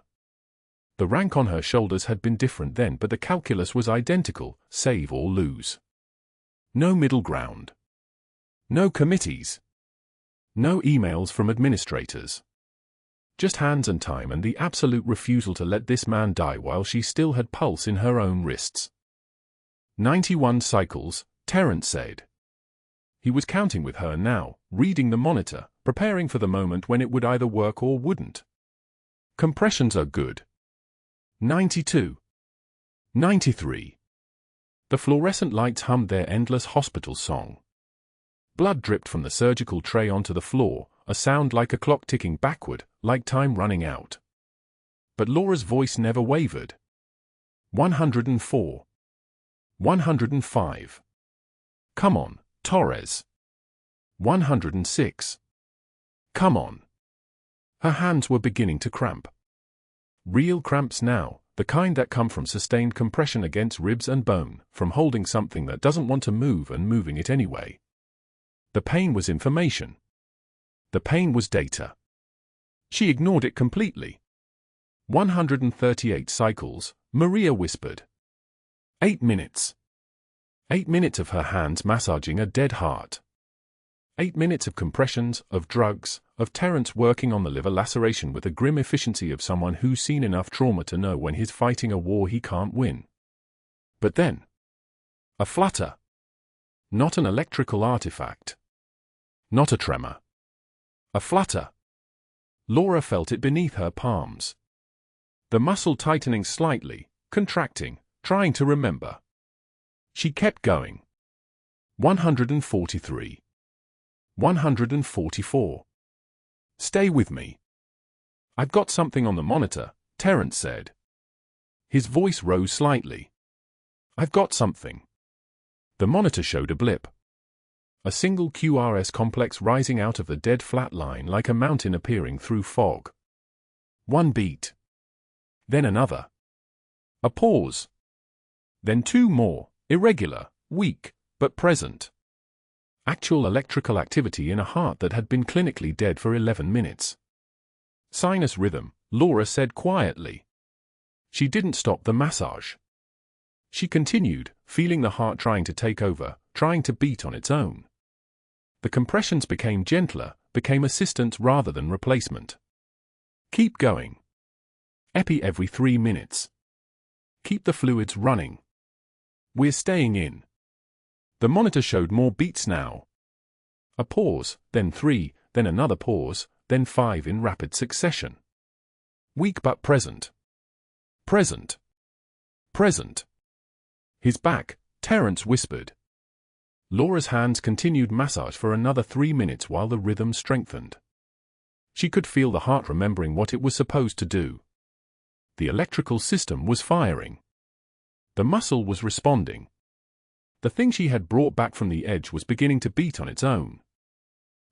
The rank on her shoulders had been different then, but the calculus was identical, save or lose. No middle ground. No committees. No emails from administrators. Just hands and time and the absolute refusal to let this man die while she still had pulse in her own wrists. 91 cycles, Terence said. He was counting with her now, reading the monitor, preparing for the moment when it would either work or wouldn't. Compressions are good. 92. 93. The fluorescent lights hummed their endless hospital song. Blood dripped from the surgical tray onto the floor, a sound like a clock ticking backward, like time running out. But Laura's voice never wavered. 104. 105. Come on, Torres. 106. Come on. Her hands were beginning to cramp. Real cramps now, the kind that come from sustained compression against ribs and bone, from holding something that doesn't want to move and moving it anyway. The pain was information. The pain was data. She ignored it completely. 138 cycles, Maria whispered. 8 minutes. 8 minutes of her hands massaging a dead heart. 8 minutes of compressions, of drugs, of Terence working on the liver laceration with the grim efficiency of someone who's seen enough trauma to know when he's fighting a war he can't win. But then, a flutter. Not an electrical artifact. Not a tremor. A flutter. Laura felt it beneath her palms. The muscle tightening slightly, contracting, trying to remember. She kept going. 143. 144. Stay with me. I've got something on the monitor, Terence said. His voice rose slightly. I've got something. The monitor showed a blip. A single QRS complex rising out of the dead flat line like a mountain appearing through fog. One beat. Then another. A pause. Then 2 more, irregular, weak, but present. Actual electrical activity in a heart that had been clinically dead for 11 minutes. Sinus rhythm, Laura said quietly. She didn't stop the massage. She continued, feeling the heart trying to take over, trying to beat on its own. The compressions became gentler, became assistance rather than replacement. Keep going. Epi every 3 minutes. Keep the fluids running. We're staying in. The monitor showed more beats now. A pause, then 3, then another pause, then 5 in rapid succession. Weak but present. Present. Present. His back, Terence whispered. Laura's hands continued massage for another 3 minutes while the rhythm strengthened. She could feel the heart remembering what it was supposed to do. The electrical system was firing. The muscle was responding. The thing she had brought back from the edge was beginning to beat on its own.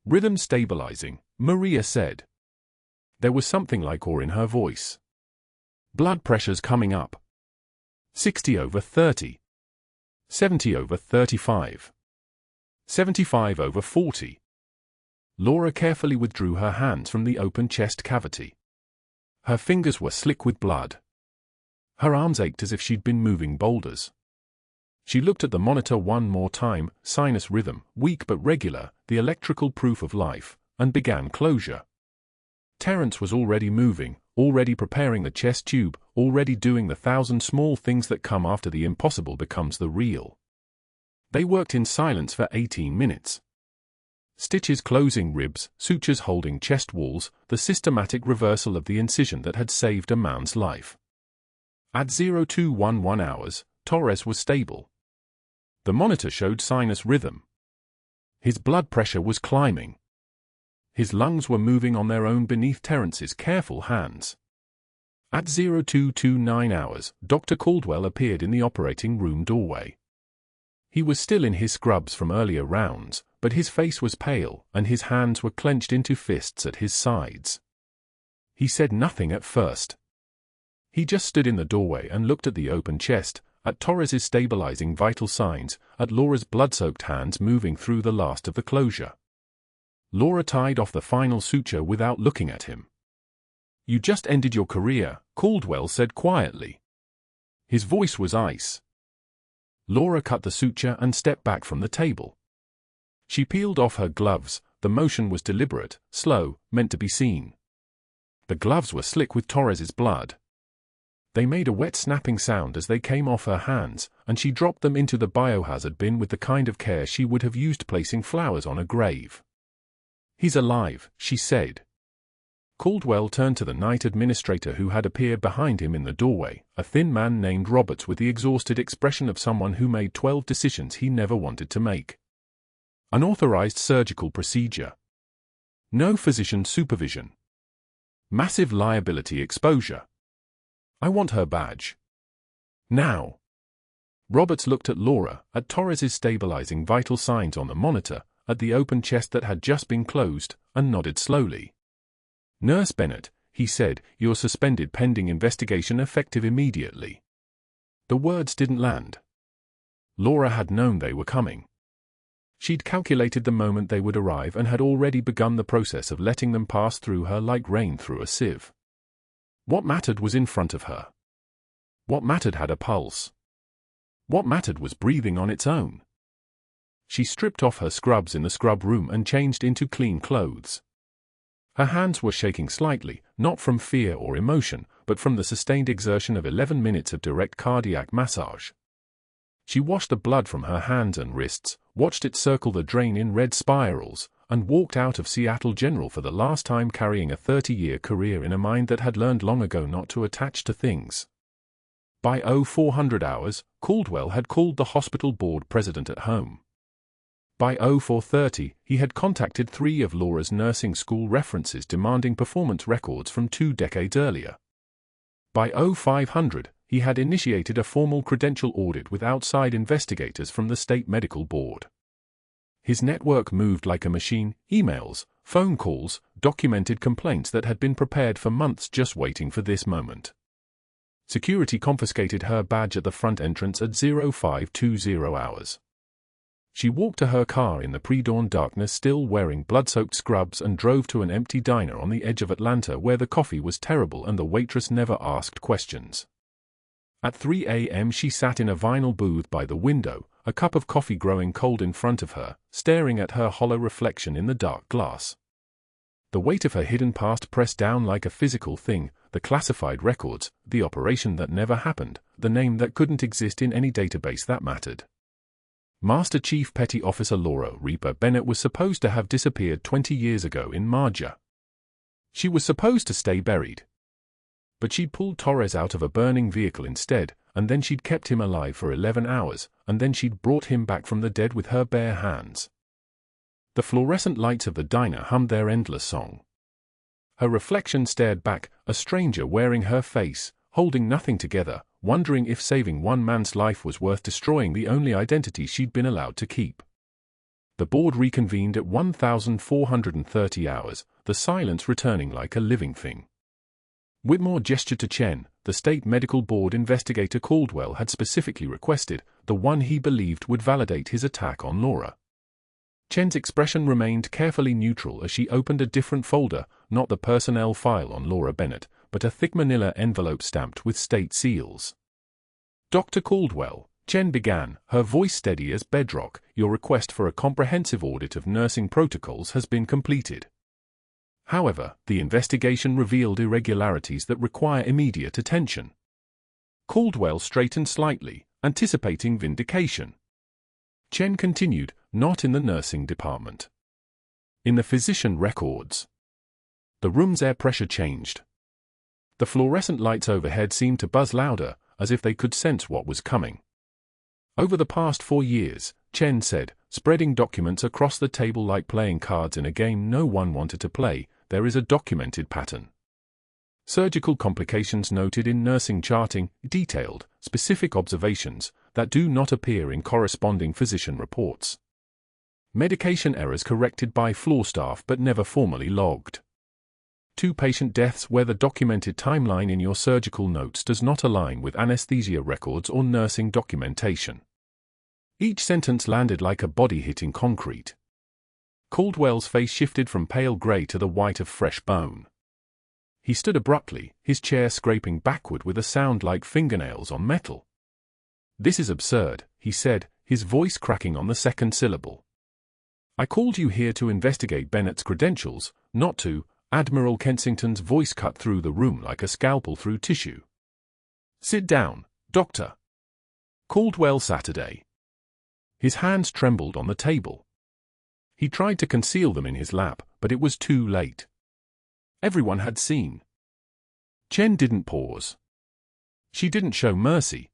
Rhythm stabilizing, Maria said. There was something like awe in her voice. Blood pressures coming up. 60/30. 70/35. 75/40. Laura carefully withdrew her hands from the open chest cavity. Her fingers were slick with blood. Her arms ached as if she'd been moving boulders. She looked at the monitor one more time, sinus rhythm, weak but regular, the electrical proof of life, and began closure. Terence was already moving, already preparing the chest tube, already doing the 1,000 small things that come after the impossible becomes the real. They worked in silence for 18 minutes. Stitches closing ribs, sutures holding chest walls, the systematic reversal of the incision that had saved a man's life. At 0211 hours, Torres was stable. The monitor showed sinus rhythm. His blood pressure was climbing. His lungs were moving on their own beneath Terence's careful hands. At 0229 hours, Dr. Caldwell appeared in the operating room doorway. He was still in his scrubs from earlier rounds, but his face was pale and his hands were clenched into fists at his sides. He said nothing at first. He just stood in the doorway and looked at the open chest, at Torres's stabilizing vital signs, at Laura's blood-soaked hands moving through the last of the closure. Laura tied off the final suture without looking at him. "You just ended your career," Caldwell said quietly. His voice was ice. Laura cut the suture and stepped back from the table. She peeled off her gloves. The motion was deliberate, slow, meant to be seen. The gloves were slick with Torres's blood. They made a wet snapping sound as they came off her hands, and she dropped them into the biohazard bin with the kind of care she would have used placing flowers on a grave. "He's alive," she said. Caldwell turned to the night administrator who had appeared behind him in the doorway, a thin man named Roberts with the exhausted expression of someone who made 12 decisions he never wanted to make. Unauthorized surgical procedure. No physician supervision. Massive liability exposure. I want her badge. Now. Roberts looked at Laura, at Torres's stabilizing vital signs on the monitor, at the open chest that had just been closed, and nodded slowly. "Nurse Bennett," he said, "you're suspended pending investigation effective immediately." The words didn't land. Laura had known they were coming. She'd calculated the moment they would arrive and had already begun the process of letting them pass through her like rain through a sieve. What mattered was in front of her. What mattered had a pulse. What mattered was breathing on its own. She stripped off her scrubs in the scrub room and changed into clean clothes. Her hands were shaking slightly, not from fear or emotion, but from the sustained exertion of 11 minutes of direct cardiac massage. She washed the blood from her hands and wrists, watched it circle the drain in red spirals, and walked out of Seattle General for the last time carrying a 30-year career in a mind that had learned long ago not to attach to things. By 0400 hours, Caldwell had called the hospital board president at home. By 0430, he had contacted 3 of Laura's nursing school references demanding performance records from 2 decades earlier. By 0500, he had initiated a formal credential audit with outside investigators from the state medical board. His network moved like a machine, emails, phone calls, documented complaints that had been prepared for months just waiting for this moment. Security confiscated her badge at the front entrance at 0520 hours. She walked to her car in the pre-dawn darkness still wearing blood-soaked scrubs and drove to an empty diner on the edge of Atlanta where the coffee was terrible and the waitress never asked questions. At 3 a.m. she sat in a vinyl booth by the window, a cup of coffee growing cold in front of her, staring at her hollow reflection in the dark glass. The weight of her hidden past pressed down like a physical thing, the classified records, the operation that never happened, the name that couldn't exist in any database that mattered. Master Chief Petty Officer Laura Reaper Bennett was supposed to have disappeared 20 years ago in Marja. She was supposed to stay buried. But she'd pulled Torres out of a burning vehicle instead, and then she'd kept him alive for 11 hours, and then she'd brought him back from the dead with her bare hands. The fluorescent lights of the diner hummed their endless song. Her reflection stared back, a stranger wearing her face, holding nothing together, wondering if saving one man's life was worth destroying the only identity she'd been allowed to keep. The board reconvened at 1430 hours, the silence returning like a living thing. Whitmore gestured to Chen. The State Medical Board investigator Caldwell had specifically requested, the one he believed would validate his attack on Laura. Chen's expression remained carefully neutral as she opened a different folder, not the personnel file on Laura Bennett, but a thick manila envelope stamped with state seals. Dr. Caldwell, Chen began, her voice steady as bedrock, your request for a comprehensive audit of nursing protocols has been completed. However, the investigation revealed irregularities that require immediate attention. Caldwell straightened slightly, anticipating vindication. Chen continued, not in the nursing department. In the physician records. The room's air pressure changed. The fluorescent lights overhead seemed to buzz louder, as if they could sense what was coming. Over the past 4 years, Chen said, spreading documents across the table like playing cards in a game no one wanted to play, there is a documented pattern. Surgical complications noted in nursing charting, detailed, specific observations that do not appear in corresponding physician reports. Medication errors corrected by floor staff but never formally logged. 2 patient deaths where the documented timeline in your surgical notes does not align with anesthesia records or nursing documentation. Each sentence landed like a body hitting concrete. Caldwell's face shifted from pale grey to the white of fresh bone. He stood abruptly, his chair scraping backward with a sound like fingernails on metal. "This is absurd," he said, his voice cracking on the second syllable. "I called you here to investigate Bennett's credentials, not to—" Admiral Kensington's voice cut through the room like a scalpel through tissue. "Sit down, Doctor." Caldwell Saturday. His hands trembled on the table. He tried to conceal them in his lap, but it was too late. Everyone had seen. Chen didn't pause. She didn't show mercy.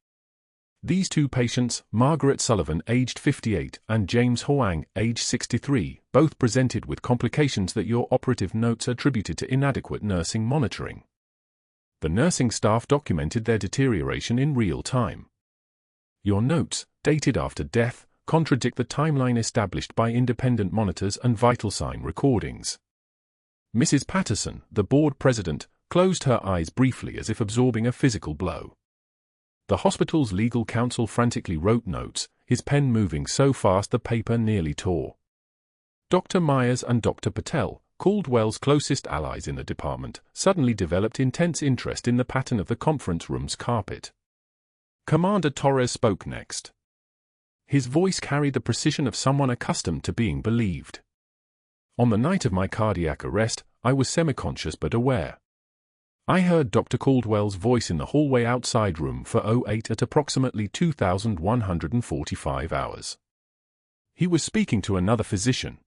These 2 patients, Margaret Sullivan, aged 58, and James Huang, aged 63, both presented with complications that your operative notes attributed to inadequate nursing monitoring. The nursing staff documented their deterioration in real time. Your notes, dated after death, contradict the timeline established by independent monitors and vital sign recordings. Mrs. Patterson, the board president, closed her eyes briefly as if absorbing a physical blow. The hospital's legal counsel frantically wrote notes, his pen moving so fast the paper nearly tore. Dr. Myers and Dr. Patel, Caldwell's closest allies in the department, suddenly developed intense interest in the pattern of the conference room's carpet. Commander Torres spoke next. His voice carried the precision of someone accustomed to being believed. "On the night of my cardiac arrest, I was semi-conscious but aware. I heard Dr. Caldwell's voice in the hallway outside room 408 at approximately 2145 hours. He was speaking to another physician."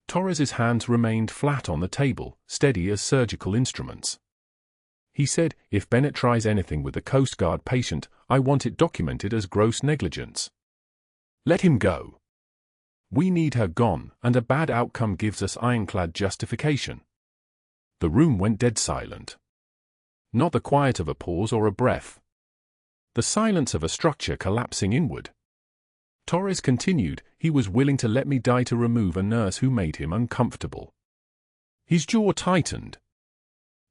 Torres's hands remained flat on the table, steady as surgical instruments. He said, "If Bennett tries anything with the Coast Guard patient, I want it documented as gross negligence. Let him go. We need her gone, and a bad outcome gives us ironclad justification." The room went dead silent. Not the quiet of a pause or a breath. The silence of a structure collapsing inward. Torres continued, "He was willing to let me die to remove a nurse who made him uncomfortable." His jaw tightened.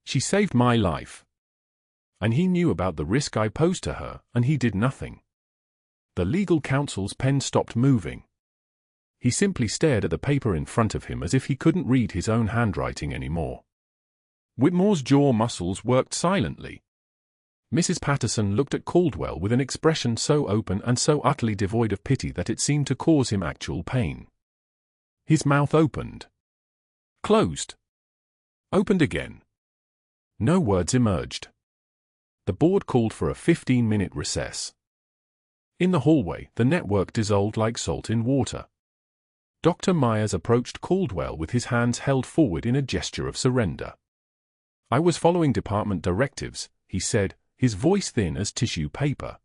"She saved my life. And he knew about the risk I posed to her, and he did nothing." The legal counsel's pen stopped moving. He simply stared at the paper in front of him as if he couldn't read his own handwriting anymore. Whitmore's jaw muscles worked silently. Mrs. Patterson looked at Caldwell with an expression so open and so utterly devoid of pity that it seemed to cause him actual pain. His mouth opened. Closed. Opened again. No words emerged. The board called for a 15-minute recess. In the hallway, the network dissolved like salt in water. Dr. Myers approached Caldwell with his hands held forward in a gesture of surrender. "I was following department directives," he said, his voice thin as tissue paper.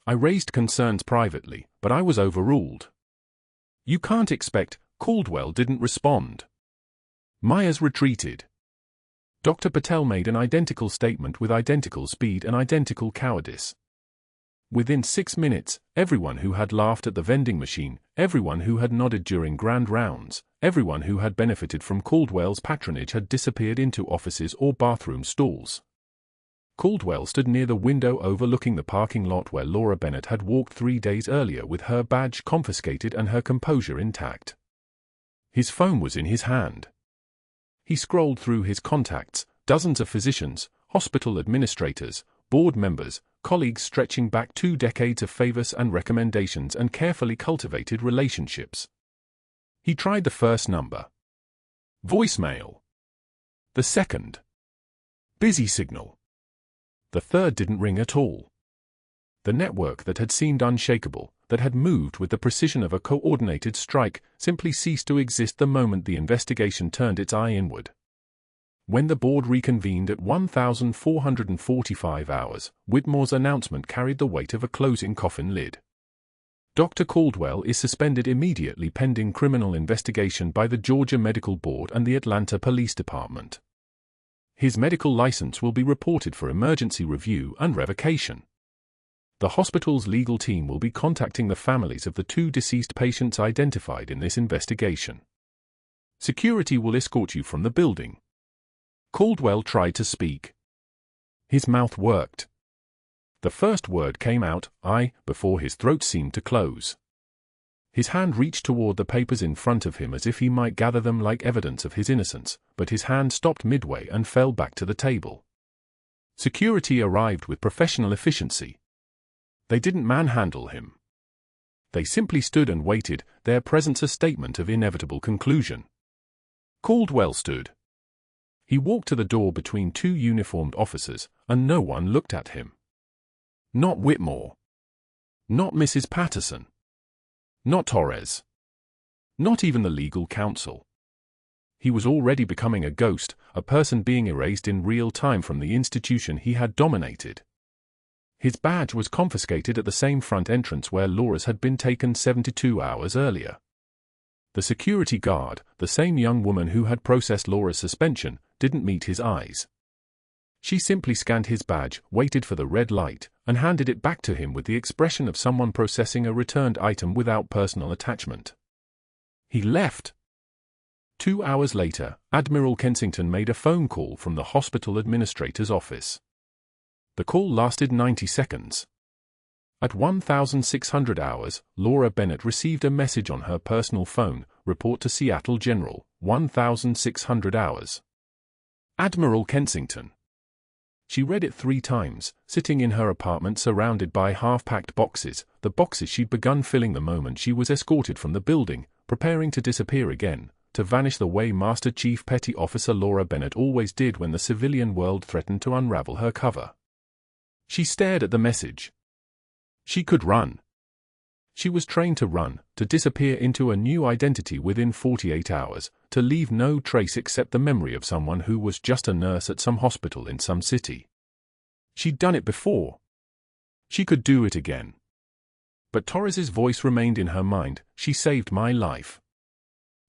"I raised concerns privately, but I was overruled." "You can't expect—" Caldwell didn't respond. Myers retreated. Dr. Patel made an identical statement with identical speed and identical cowardice. Within 6 minutes, everyone who had laughed at the vending machine, everyone who had nodded during grand rounds, everyone who had benefited from Caldwell's patronage had disappeared into offices or bathroom stalls. Caldwell stood near the window overlooking the parking lot where Laura Bennett had walked 3 days earlier with her badge confiscated and her composure intact. His phone was in his hand. He scrolled through his contacts, dozens of physicians, hospital administrators, board members, colleagues stretching back 2 decades of favors and recommendations and carefully cultivated relationships. He tried the first number. Voicemail. The second. Busy signal. The third didn't ring at all. The network that had seemed unshakable, that had moved with the precision of a coordinated strike, simply ceased to exist the moment the investigation turned its eye inward. When the board reconvened at 1,445 hours, Whitmore's announcement carried the weight of a closing coffin lid. Dr. Caldwell is suspended immediately pending criminal investigation by the Georgia Medical Board and the Atlanta Police Department. His medical license will be reported for emergency review and revocation. The hospital's legal team will be contacting the families of the 2 deceased patients identified in this investigation. Security will escort you from the building. Caldwell tried to speak. His mouth worked. The first word came out, "I," before his throat seemed to close. His hand reached toward the papers in front of him as if he might gather them like evidence of his innocence, but his hand stopped midway and fell back to the table. Security arrived with professional efficiency. They didn't manhandle him. They simply stood and waited, their presence a statement of inevitable conclusion. Caldwell stood. He walked to the door between 2 uniformed officers, and no one looked at him. Not Whitmore. Not Mrs. Patterson. Not Torres. Not even the legal counsel. He was already becoming a ghost, a person being erased in real time from the institution he had dominated. His badge was confiscated at the same front entrance where Laura's had been taken 72 hours earlier. The security guard, the same young woman who had processed Laura's suspension, didn't meet his eyes. She simply scanned his badge, waited for the red light, and handed it back to him with the expression of someone processing a returned item without personal attachment. He left. 2 hours later, Admiral Kensington made a phone call from the hospital administrator's office. The call lasted 90 seconds. At 1,600 hours, Laura Bennett received a message on her personal phone, report to Seattle General, 1,600 hours. Admiral Kensington. She read it 3 times, sitting in her apartment surrounded by half-packed boxes, the boxes she'd begun filling the moment she was escorted from the building, preparing to disappear again, to vanish the way Master Chief Petty Officer Laura Bennett always did when the civilian world threatened to unravel her cover. She stared at the message. She could run. She was trained to run, to disappear into a new identity within 48 hours, to leave no trace except the memory of someone who was just a nurse at some hospital in some city. She'd done it before. She could do it again. But Torres's voice remained in her mind, "She saved my life.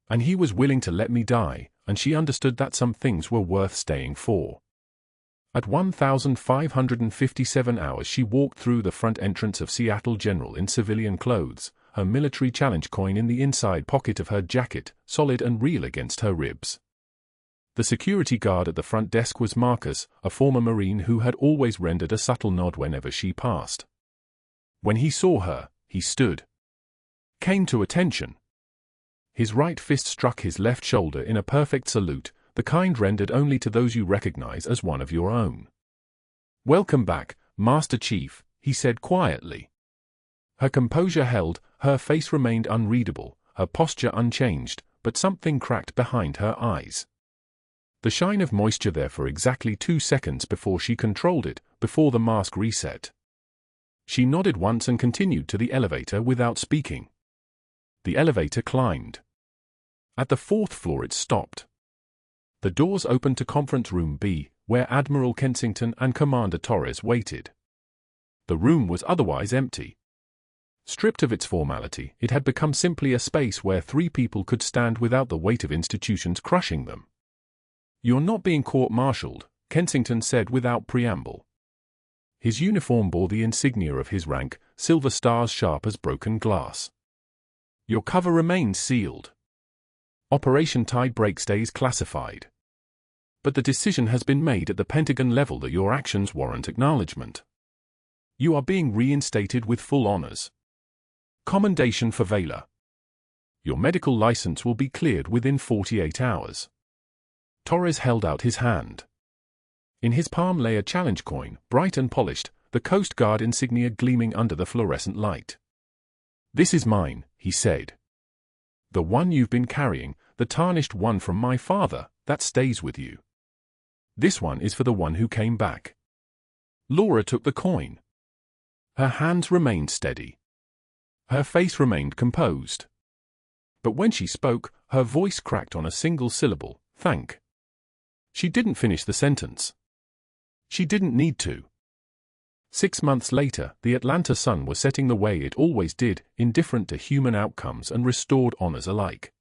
And he was willing to let me die," and she understood that some things were worth staying for. At 1,557 hours she walked through the front entrance of Seattle General in civilian clothes, her military challenge coin in the inside pocket of her jacket, solid and real against her ribs. The security guard at the front desk was Marcus, a former Marine who had always rendered a subtle nod whenever she passed. When he saw her, he stood. Came to attention. His right fist struck his left shoulder in a perfect salute, the kind rendered only to those you recognize as one of your own. "Welcome back, Master Chief," he said quietly. Her composure held, her face remained unreadable, her posture unchanged, but something cracked behind her eyes. The shine of moisture there for exactly 2 seconds before she controlled it, before the mask reset. She nodded once and continued to the elevator without speaking. The elevator climbed. At the 4th floor it stopped. The doors opened to Conference Room B, where Admiral Kensington and Commander Torres waited. The room was otherwise empty. Stripped of its formality, it had become simply a space where 3 people could stand without the weight of institutions crushing them. "You're not being court-martialed," Kensington said without preamble. His uniform bore the insignia of his rank, silver stars sharp as broken glass. "Your cover remains sealed. Operation Tidebreak stays classified. But the decision has been made at the Pentagon level that your actions warrant acknowledgement. You are being reinstated with full honors. Commendation for valor. Your medical license will be cleared within 48 hours. Torres held out his hand. In his palm lay a challenge coin, bright and polished, the Coast Guard insignia gleaming under the fluorescent light. "This is mine," he said. "The one you've been carrying, the tarnished one from my father, that stays with you. This one is for the one who came back." Laura took the coin. Her hands remained steady. Her face remained composed. But when she spoke, her voice cracked on a single syllable, "Thank." She didn't finish the sentence. She didn't need to. 6 months later, the Atlanta sun was setting the way it always did, indifferent to human outcomes and restored honors alike.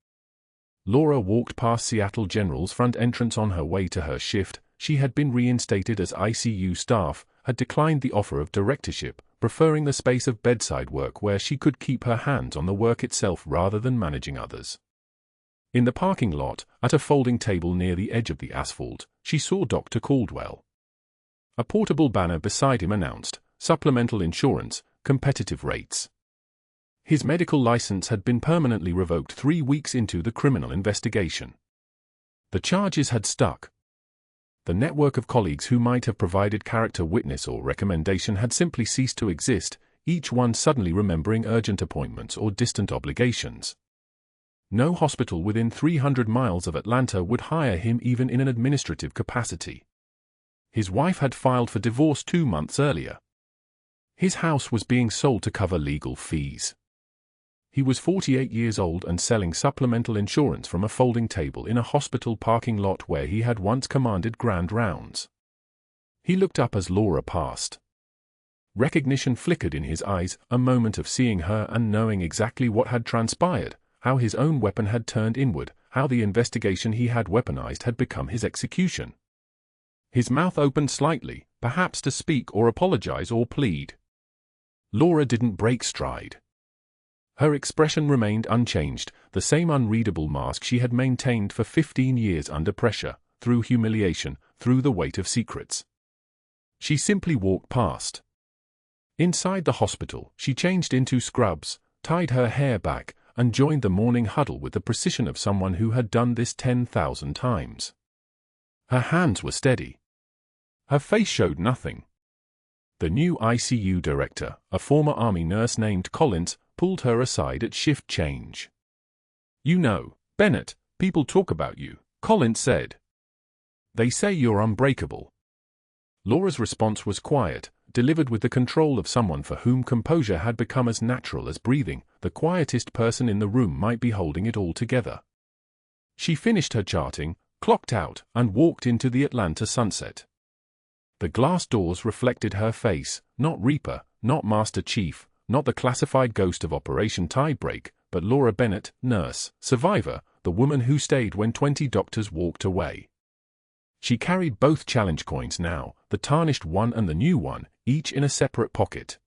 Laura walked past Seattle General's front entrance on her way to her shift. She had been reinstated as ICU staff, had declined the offer of directorship, preferring the space of bedside work where she could keep her hands on the work itself rather than managing others. In the parking lot, at a folding table near the edge of the asphalt, she saw Dr. Caldwell. A portable banner beside him announced, "Supplemental insurance, competitive rates." His medical license had been permanently revoked 3 weeks into the criminal investigation. The charges had stuck. The network of colleagues who might have provided character witness or recommendation had simply ceased to exist, each one suddenly remembering urgent appointments or distant obligations. No hospital within 300 miles of Atlanta would hire him even in an administrative capacity. His wife had filed for divorce 2 months earlier. His house was being sold to cover legal fees. He was 48 years old and selling supplemental insurance from a folding table in a hospital parking lot where he had once commanded grand rounds. He looked up as Laura passed. Recognition flickered in his eyes, a moment of seeing her and knowing exactly what had transpired, how his own weapon had turned inward, how the investigation he had weaponized had become his execution. His mouth opened slightly, perhaps to speak or apologize or plead. Laura didn't break stride. Her expression remained unchanged, the same unreadable mask she had maintained for 15 years under pressure, through humiliation, through the weight of secrets. She simply walked past. Inside the hospital, she changed into scrubs, tied her hair back, and joined the morning huddle with the precision of someone who had done this 10,000 times. Her hands were steady. Her face showed nothing. The new ICU director, a former Army nurse named Collins, pulled her aside at shift change. "You know, Bennett, people talk about you," Collins said. "They say you're unbreakable." Laura's response was quiet, delivered with the control of someone for whom composure had become as natural as breathing. The quietest person in the room might be holding it all together. She finished her charting, clocked out, and walked into the Atlanta sunset. The glass doors reflected her face, not Reaper, not Master Chief, not the classified ghost of Operation Tidebreak, but Laura Bennett, nurse, survivor, the woman who stayed when 20 doctors walked away. She carried both challenge coins now, the tarnished one and the new one, each in a separate pocket.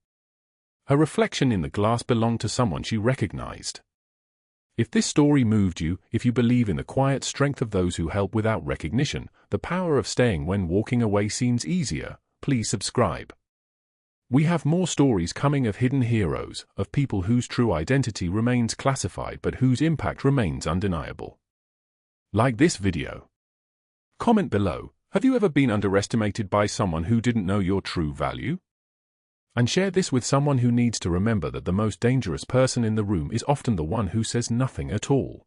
Her reflection in the glass belonged to someone she recognized. If this story moved you, if you believe in the quiet strength of those who help without recognition, the power of staying when walking away seems easier, please subscribe. We have more stories coming of hidden heroes, of people whose true identity remains classified but whose impact remains undeniable. Like this video. Comment below, have you ever been underestimated by someone who didn't know your true value? And share this with someone who needs to remember that the most dangerous person in the room is often the one who says nothing at all.